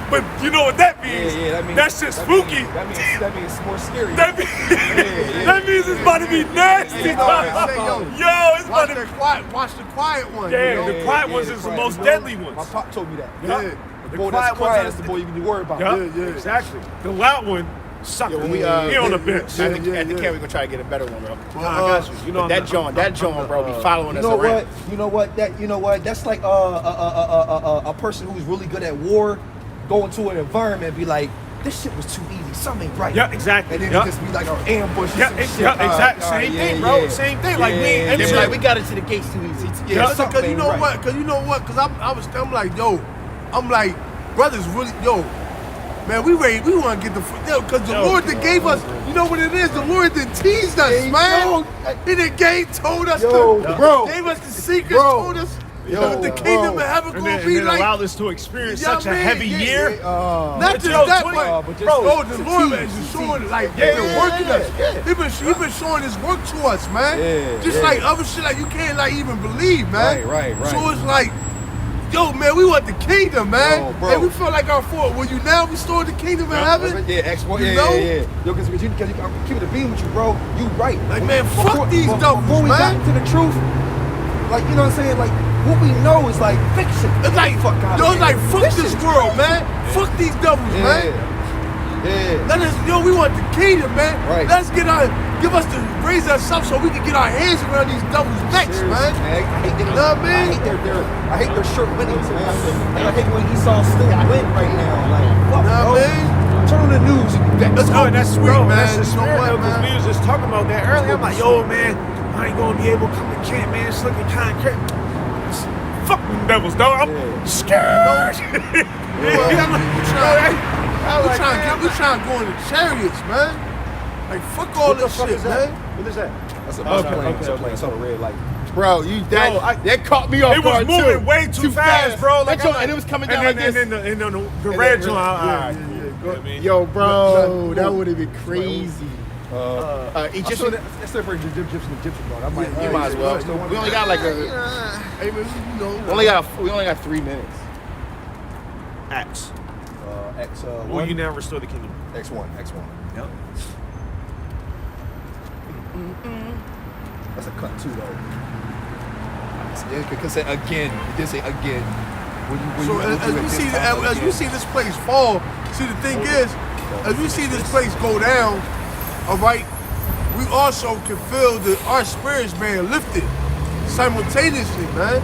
But you know what that means? Yeah, that means that's just spooky. That means it's more scary. That means it's about to be nasty. Yo, it's about to be. Watch the quiet one. Yeah, you know? the quiet ones is the most deadly My ones. pop told me that. Yeah. The The boy quiet that's quiet ones is the boy you need to worry about. Yeah, yeah. exactly. The loud one, sucker. Yo, when we, he on the bench. at the yeah. camp, we're gonna try to get a better one, bro. Nah, I got you. You know But that John, bro, be following us You know around. what? You know what? That's like a person who's really good at war, go into an environment, be like, this shit was too easy. Something ain't right. Yeah, exactly. And then Yeah. it just be like an ambush. Yeah, exactly. Same thing, bro. Same thing. Like me. They And be shit. like, we got it to the gates too easy. Yeah, Because something you know ain't right. what? Because I'm like, yo, brothers really, man, we want to get the, because the Lord that gave us, you know what it is? The Lord that teased us, man. He that told us, gave us the secrets, told us what the kingdom of heaven and gonna then, be and then like. allowed us to experience Yeah, such a man, heavy yeah, year. Not But just yo, that, 20 but but just bro, to the Lord tease, is showing, like, Yeah, been working us. yeah. He been showing his work to us, man. Yeah, Just yeah. like other shit, like you can't like even believe, man. Right. So it's like, yo, man, we want the kingdom, man. Yo, bro. And we feel like our fort. Will you now restore the kingdom of heaven? Yeah, export. You Yeah, know? yeah. Yo, because you I'm keeping the beam with you, bro. You right. Like, man, fuck these devils, Before we man. got to the truth, like, you know what I'm saying? Like, what we know is like fiction. It's like, fuck out yo, of it's like, fuck This this shit's world, real. man. Fuck these devils, man. Yeah. Let us, we want the kingdom, man. Right. Let's give us the raise us up so we can get our hands around these devils' necks, Seriously, man. I hate their, You know what I mean? I hate their short winnings, man. And I hate when Esau still win right now. Like, fuck, You know bro. what I mean? Turn on the news. Let's go. That's sweet, bro, man. that's the You know spirit what, of this man? we was just talking about that earlier. I'm like, yo, man, I ain't gonna be able to come to camp, man. It's looking kind of crazy. Fuck them devils, dog. I'm scared. We trying to go in the chariots, man. Like, fuck all this shit, man. What is that? That's a bus plane. It's on a red light. Bro, that caught me off It was guard, moving too. way too fast, bro. Like, and it was coming down like this. And then the red joint. Yo, bro, that would have been crazy. Egyptian. That's the Egyptian one. I might. You might as well. We only got like Hey, man, we only got 3 minutes. Acts. X Will you now restore the kingdom? X1. Yep. That's a cut too, though. Because say again. It did say again. So as we see this place fall, see the thing is, as we see this place go down, all right, we also can feel that our spirits being lifted simultaneously, man.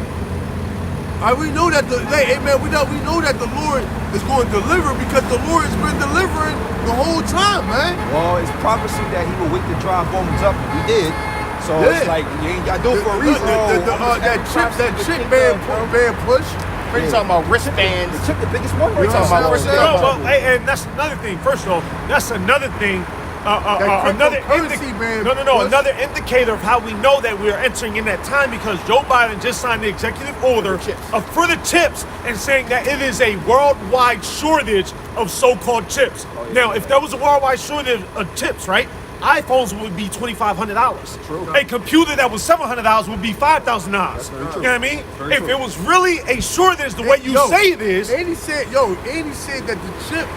We know that we know that the Lord is going to deliver because the Lord has been delivering the whole time, man. Well, it's prophecy that he will wake the dry bones up. We did. So it's like you ain't got to do it for a reason. That chip being pushed. What are you talking about? Wristbands. The chip, the biggest one. We're You know talking what I'm about. saying? Well, and that's another thing. First of all, that's another thing. Another cryptocurrency, man. another indicator of how we know that we are entering in that time because Joe Biden just signed the executive order for the chips and saying that it is a worldwide shortage of so-called chips. Now, if there was a worldwide shortage of chips, right? iPhones would be $2,500. True. A computer that was $700 would be $5,000. You know what I mean? If it was really a shortage the way you say it is, Andy said that the chip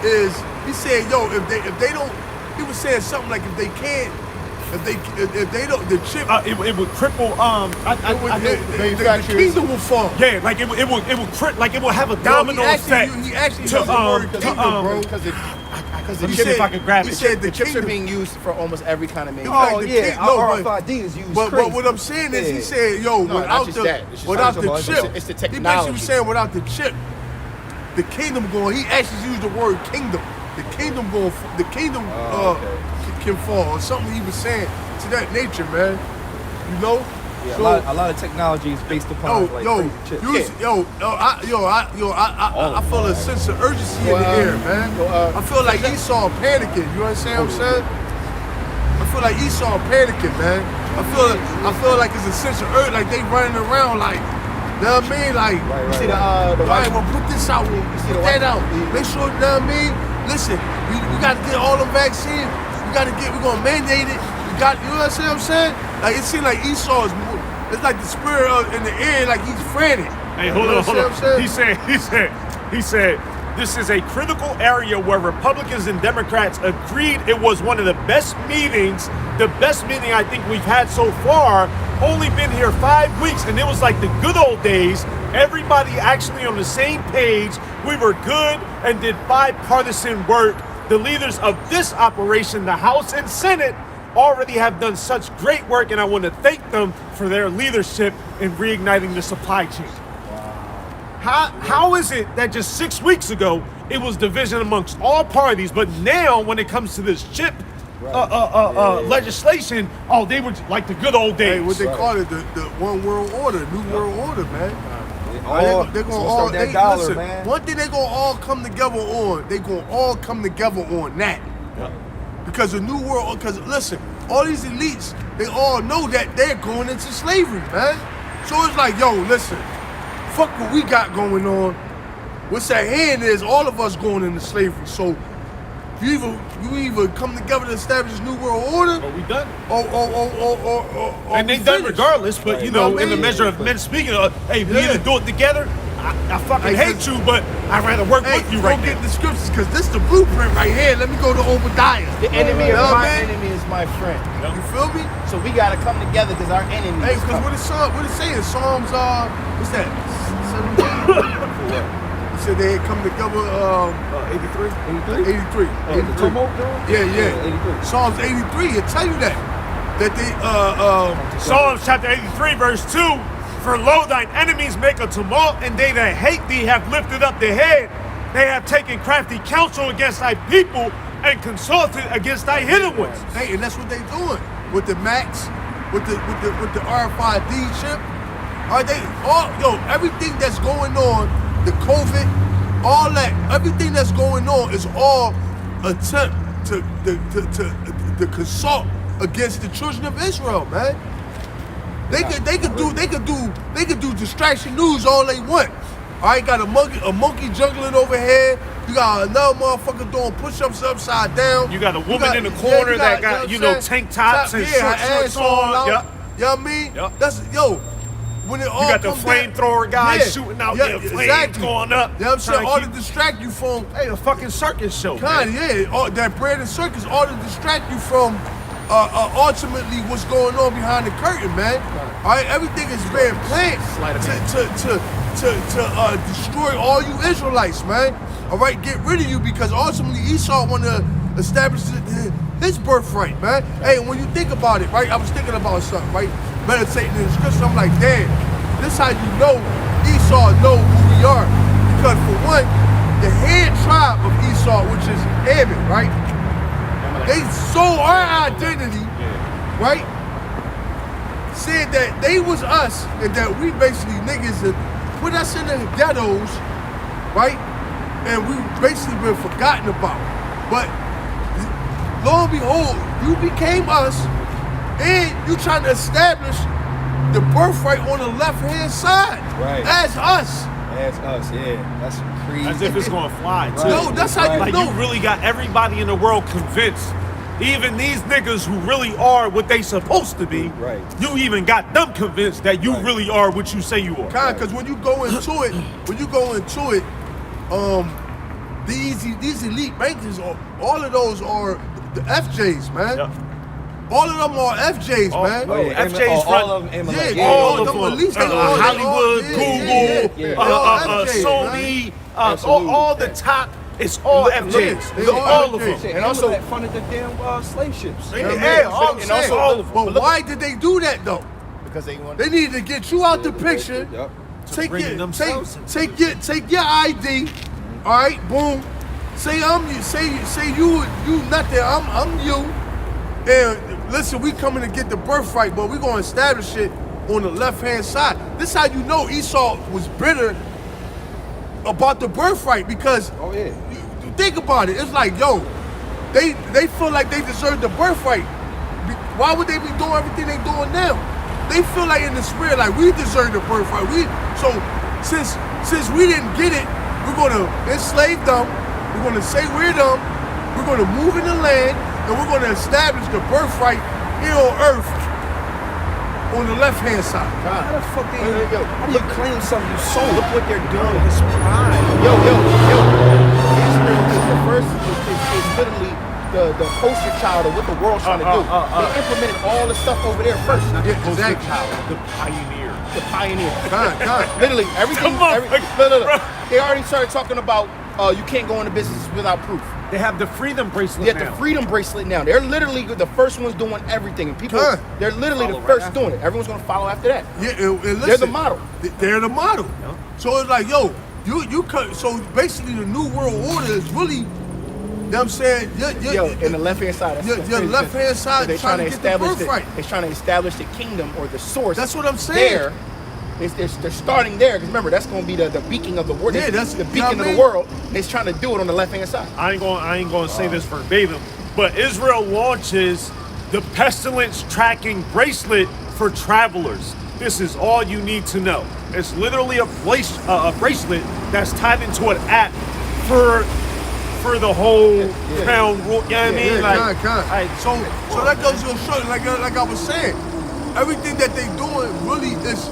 is. He said, if they don't. He was saying something like if they can't, if they don't, the chip. it would cripple. The kingdom will fall. Yeah, like it would have a domino effect. He actually to, used the word to, kingdom, bro. Because Let me see if I can grab he it. said the chips are being used for almost every kind of He major. was Oh like the yeah, king- no, our but- RFID is used. But crazy. what I'm saying is, he Yeah. said, No, without not just that. It's just the chip, it's the He basically technology. was saying without the chip, the kingdom going. He actually used the word kingdom. The kingdom going. The kingdom can fall or something. He was saying to that nature, man. You know. Yeah, So, a lot of technology is based upon like crazy chips. I feel a sense of urgency in the air, man. I feel like Esau panicking. You understand what I'm saying? I feel like Esau panicking, man. I feel like it's a sense of urgency, like they running around, like, you know what I mean? Like, You see the all right, white. well, put this out. see the Put that white- out. Make sure, you know what I mean? Listen, we got to get all the vaccines. We're going to mandate it. You know what I'm saying? Like, it seems like Esau is, it's like the spirit in the air, like he's frantic. Hey, hold You know on. what I'm saying? He said, this is a critical area where Republicans and Democrats agreed it was one of the best meetings, the best meeting I think we've had so far. Only been here 5 weeks, and it was like the good old days. Everybody actually on the same page. We were good and did bipartisan work. The leaders of this operation, the House and Senate, already have done such great work, and I want to thank them for their leadership in reigniting the supply chain. How is it that just 6 weeks ago it was division amongst all parties, but now when it comes to this chip legislation, they were like the good old days. Hey, what they call it, the one world order, new world order, man. They're gonna all that dollar, listen, man. one thing they gonna all come together on. They gonna all come together on that. Because the new world, because listen, all these elites, they all know that they're going into slavery, man. So it's like, yo, listen, fuck what we got going on. What's at hand is all of us going into slavery. So you either come together to establish this new world order, But we done. or And they we done finished. regardless, but you know, what I in the mean? measure of men speaking, hey, we either do it together. I fucking Hey, hate you, but I'd rather work Hey, with you go right get now. the scriptures, because this the blueprint right here. Let me go to Obadiah. The enemy You of know what my I mean? enemy is my friend. You feel me? So we gotta come together because our enemy Hey, is because coming. what it saying? Psalms, what's that? 17? said they had come together. 83? 83. Oh, the tumult, bro? Yeah. 83. Psalms 83. It tell you that they Psalms chapter 83, verse 2. For lo, thine enemies make a tumult, and they that hate thee have lifted up their head. They have taken crafty counsel against thy people and consulted against thy hidden ones. Hey, and that's what they doing with the Max, with the RFID chip. Are they all everything that's going on, the COVID, all that, everything that's going on is all attempt to consult against the children of Israel, man. They could do distraction news all they want. All right, got a monkey juggling over here. You got another motherfucker doing push-ups upside down. You got a woman in the corner that got, tank tops and shorts on. Yep. You know what I mean? Yep. That's when it all You got the comes down- flamethrower guy shooting out there, flames going up. You know what I'm saying? trying to All keep- to distract you from Hey, a fucking circus show. kind man. of, yeah, all, that bread and circus, all to distract you from ultimately what's going on behind the curtain, man. All right, everything is being planned to destroy all you Israelites, man. All right, get rid of you because ultimately Esau want to establish his birthright, man. Hey, when you think about it, right? I was thinking about something, right? Meditating in the scripture, I'm like, damn, this how you know Esau know who we are. Because for one, the head tribe of Esau, which is Ammon, right? They sold our identity, right? Said that they was us and that we basically niggas that put us in the ghettos, right? And we basically been forgotten about. But lo and behold, you became us and you trying to establish the birthright on the left-hand side. Right. As us. As us, yeah. That's crazy. As if it's gonna fly, too. No, that's how you Like, know. you really got everybody in the world convinced. Even these niggas who really are what they supposed to be, Right. you even got them convinced that you Right. really are what you say you are. Because when you go into it, these elite bankers, all of those are the FJs, man. Yep. All of them are FJs, man. oh, yeah. FJ's all front. of them, Yeah, all of them, them. at least they all Hollywood, yeah, Google, yeah. They all FJs, Sony, man. all the top. It's all Look, FJs. they Look, all all of FJs. them. And also that funded the damn slave ships. Yeah, all And of also, them. All of them. but why did they do that though? Because they want They needed to get you out the picture. Yep. bring themselves into Take your ID. All right, boom. Say I'm you. Say you nothing. I'm you. And listen, we coming to get the birthright, but we gonna establish it on the left hand side. This how you know Esau was bitter about the birthright because Oh, yeah. you think about it. It's like they feel like they deserve the birthright. Why would they be doing everything they doing now? They feel like in the spirit like we deserve the birthright. So since we didn't get it, we're gonna enslave them. We're gonna say we're them. We're gonna move in the land and we're gonna establish the birthright here on earth on the left hand side. How the fuck Yo, how do you claim something you sold? Look what they're doing. It's pride. Yo. Israel is the first, is literally the poster child of what the world's trying to do. They implemented all the stuff over there first. Yeah, exactly. The pioneer. The pioneer. God. Literally, everything. Come on, Look. They already started talking about you can't go into business without proof. They have the freedom bracelet Get now. the freedom bracelet now. They're literally the first ones doing everything, and people, Huh. they're literally Follow the right first after. doing it. Everyone's gonna follow after that. Yeah, and listen, They're the model. They're the model. So it's like, so basically the new world order is really, you know what I'm saying? Yo, in the left hand side. That's your crazy. left-hand side They're trying to get the establish birthright. They're trying to establish the kingdom or the source. That's what I'm saying. There, they're starting there because remember that's going to be the beacon of the world. Yeah, that's the you know beacon what of I mean? the world. They're trying to do it on the left hand side. I ain't gonna say this verbatim, but Israel launches the pestilence tracking bracelet for travelers. This is all you need to know. It's literally a bracelet that's tied into an app for the whole crown rule. You know what I mean? Yeah, kind. Like, So that goes to show, like I was saying, everything that they doing really is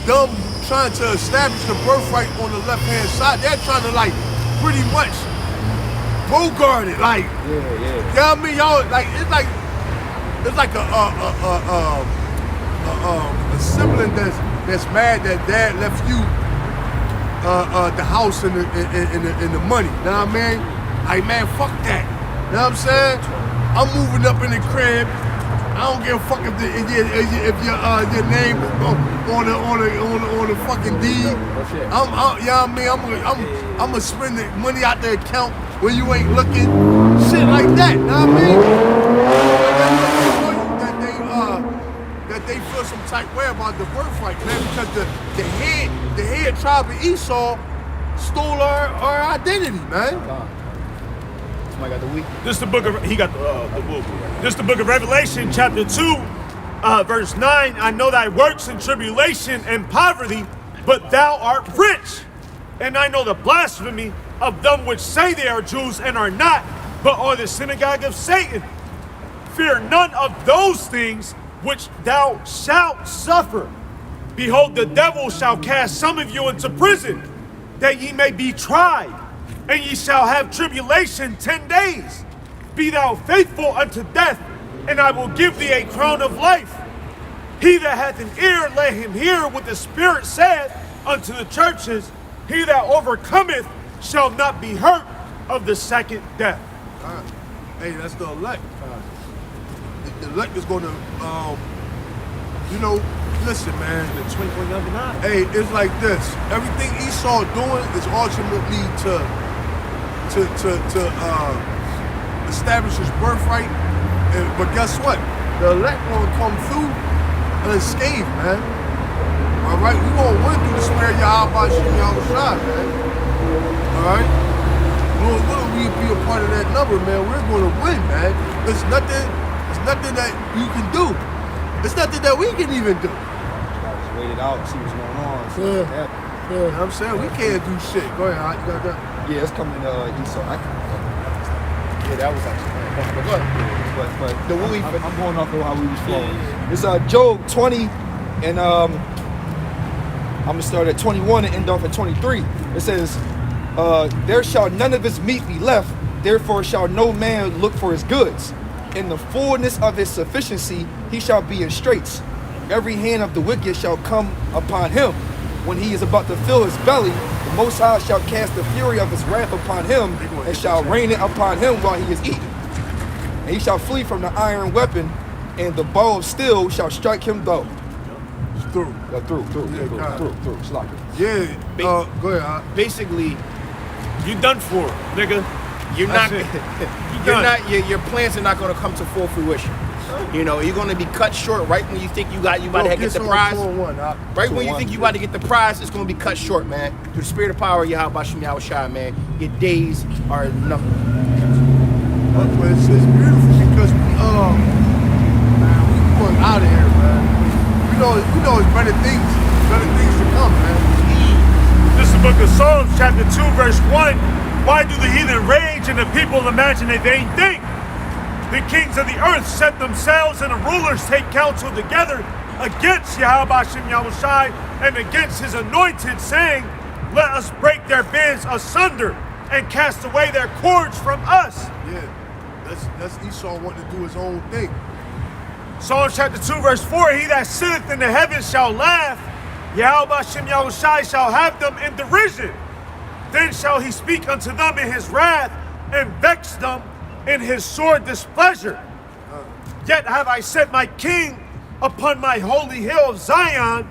them trying to establish the birthright on the left-hand side. They're trying to like pretty much bogart it, like Yeah. you know what I mean? Y'all like it's like a sibling that's mad that dad left you the house and the money. Know what I mean? Like, man, fuck that. Know what I'm saying? I'm moving up in the crib. I don't give a fuck if your name on the fucking deed. You know what I mean? I'm gonna spend the money out the account where you ain't looking. Shit like that. Know what I mean? That they feel some type way about the birthright, man, because the head tribe of Esau stole our identity, man. Somebody got the week. This is the book of, he got the book. This is the book of Revelation, chapter 2, verse 9. I know thy works in tribulation and poverty, but thou art rich. And I know the blasphemy of them which say they are Jews and are not, but are the synagogue of Satan. Fear none of those things which thou shalt suffer. Behold, the devil shall cast some of you into prison, that ye may be tried, and ye shall have tribulation 10 days. Be thou faithful unto death, and I will give thee a crown of life. He that hath an ear, let him hear what the Spirit saith unto the churches. He that overcometh shall not be hurt of the second death. Hey, that's the elect. The elect is going to, listen, man. The twinkling of an eye. Hey, it's like this. Everything Esau doing is ultimately to establish his birthright. But guess what? The elect gonna come through unscathed, man. All right, we gonna win through the spirit of Yahweh Shem Yahushua, man. All right. Will we be a part of that number, man? We're gonna win, man. There's nothing that you can do. It's nothing that we can even do. Just wait it out, see what's going on. See Yeah. what happens. You know what I'm saying? We can't do shit. Go ahead, Hot. You got that? Yeah, it's coming Esau. Yeah, that was actually. But go ahead. But The Willie- I'm going off of how we was flowing. It's Job 20, and I'm gonna start at 21 and end off at 23. It says, "There shall none of his meat be left; therefore shall no man look for his goods. In the fullness of his sufficiency, he shall be in straits. Every hand of the wicked shall come upon him. When he is about to fill his belly, the Most High shall cast the fury of his wrath upon him, and shall rain it upon him while he is eating. And he shall flee from the iron weapon, and the bow of steel shall strike him through." Through. Through. Slack it. Yeah. Go ahead, Hot. Basically, You done for, nigga. you're That's not, it. your plans are not going to come to full fruition. You know, you're going to be cut short right when you think you about to get the prize. Right when you think you about to get the prize, it's going to be cut short, man. Through the spirit of power, Yahweh Shem Yahushua, man. Your days are nothing. But it's beautiful because we going out of here, man. We know it's better things to come, man. This is the book of Psalms, chapter 2, verse 1. Why do the heathen rage and the people imagine a vain thing? The kings of the earth set themselves and the rulers take counsel together against Yahweh Shem Yahushai and against his anointed, saying, let us break their bands asunder and cast away their cords from us. Yeah, that's Esau wanting to do his own thing. Psalms chapter 2, verse 4, he that sitteth in the heavens shall laugh, Yahweh Shem Yahushai shall have them in derision. Then shall he speak unto them in his wrath, and vex them in his sore displeasure. Yet have I set my king upon my holy hill of Zion.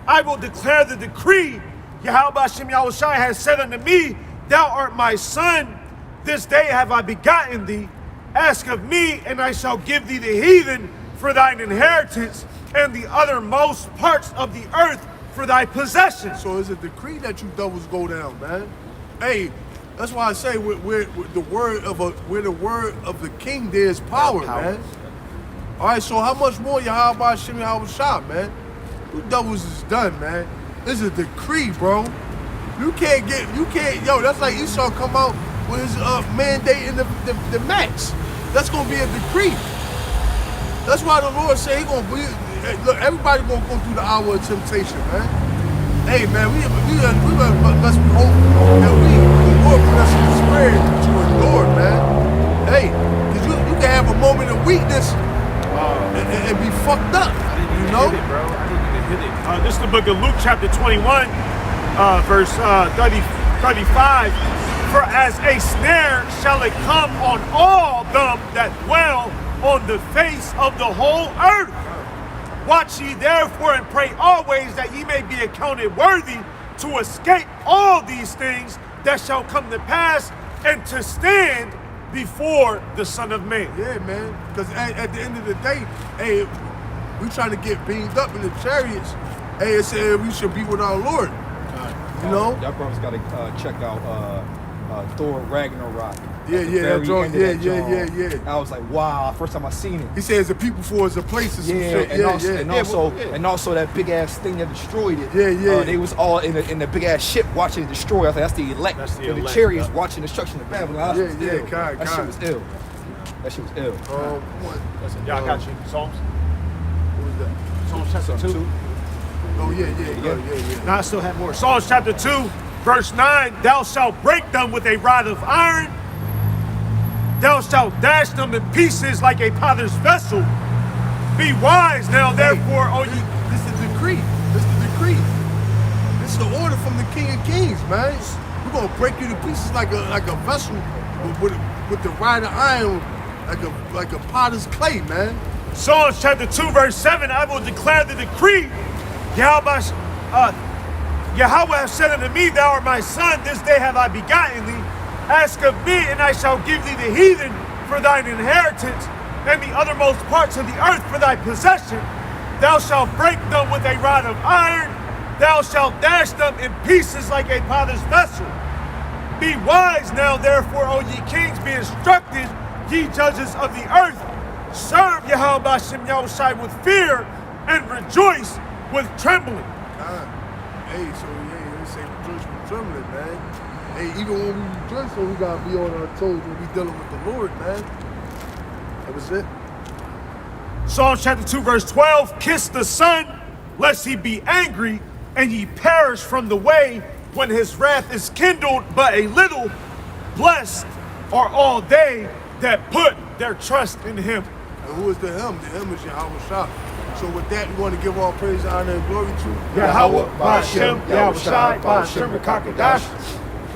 I will declare the decree. Yahweh Shem Yahushai has said unto me, thou art my son. This day have I begotten thee. Ask of me, and I shall give thee the heathen for thine inheritance, and the uttermost parts of the earth for thy possession. So it's a decree that you doubles go down, man. Hey, that's why I say we're the word of the king. There's power, man. All right, so how much more Yahweh Shem Yahushua, man? You doubles is done, man. It's a decree, bro. You can't, yo, that's like Esau come out with his mandating the match. That's gonna be a decree. That's why the Lord say he gonna be, look, everybody gonna go through the hour of temptation, man. Hey, man, we let's hope that the Lord put us in the spirit to endure, man. Hey, cause you can have a moment of weakness and be fucked up, you know? Hit it, bro. I didn't even hit it. This is the book of Luke chapter 21, verse 35. For as a snare shall it come on all them that dwell on the face of the whole earth. Watch ye therefore and pray always that ye may be accounted worthy to escape all these things that shall come to pass and to stand before the Son of Man. Yeah, man. Because at the end of the day, hey, we trying to get beamed up in the chariots. Hey, it said we should be with our Lord. You know? Y'all brothers got to check out Thor Ragnarok. Yeah, At the yeah, that very joint, end of that yeah. joint. I was like, wow, first time I seen it. He says the people for us a place or some Yeah, shit. and also that big ass thing that destroyed it. Yeah. They was all in the big ass ship watching it destroy. I was like, that's the elect. That's the And elect, chariots yeah. watching destruction of Babylon. Yeah, That shit was ill. God. That shit was ill. That shit was ill. What? Listen, y'all got you. Psalms. What was that? Psalms chapter 2. Oh, yeah. Now I still have more. Psalms chapter 2, verse 9. Thou shalt break them with a rod of iron. Thou shalt dash them in pieces like a potter's vessel. Be wise now, therefore, O ye. This is the decree. This is the decree. This is the order from the King of Kings, man. We're gonna break you to pieces like a vessel with the rod of iron, like a potter's clay, man. Psalms chapter 2, verse 7. I will declare the decree. Yahweh hath said unto me, Thou art my son, this day have I begotten thee. Ask of me, and I shall give thee the heathen for thine inheritance, and the uttermost parts of the earth for thy possession. Thou shalt break them with a rod of iron. Thou shalt dash them in pieces like a potter's vessel. Be wise now, therefore, O ye kings, be instructed, ye judges of the earth. Serve Yahweh Bashem Yahushai with fear and rejoice with trembling. Hey, so yeah, say rejoice with trembling, man. Hey, even when we rejoice, so we gotta be on our toes when we dealing with the Lord, man. That was it. Psalms chapter 2, verse 12. Kiss the Son, lest he be angry, and ye perish from the way when his wrath is kindled but a little. Blessed are all they that put their trust in him. And who is the him? The him is Yahweh Shah. So with that, we want to give all praise, honor, and glory to Yahweh Bashem Yahushai Bashem Kakadash.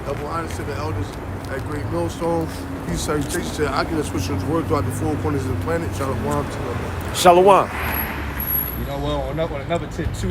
Double honor to the elders at Great Millstone. Peace, salutations to the Oculus, which is word throughout the four corners of the planet. Shalom to them. Shalom. You know, well, on another tip too.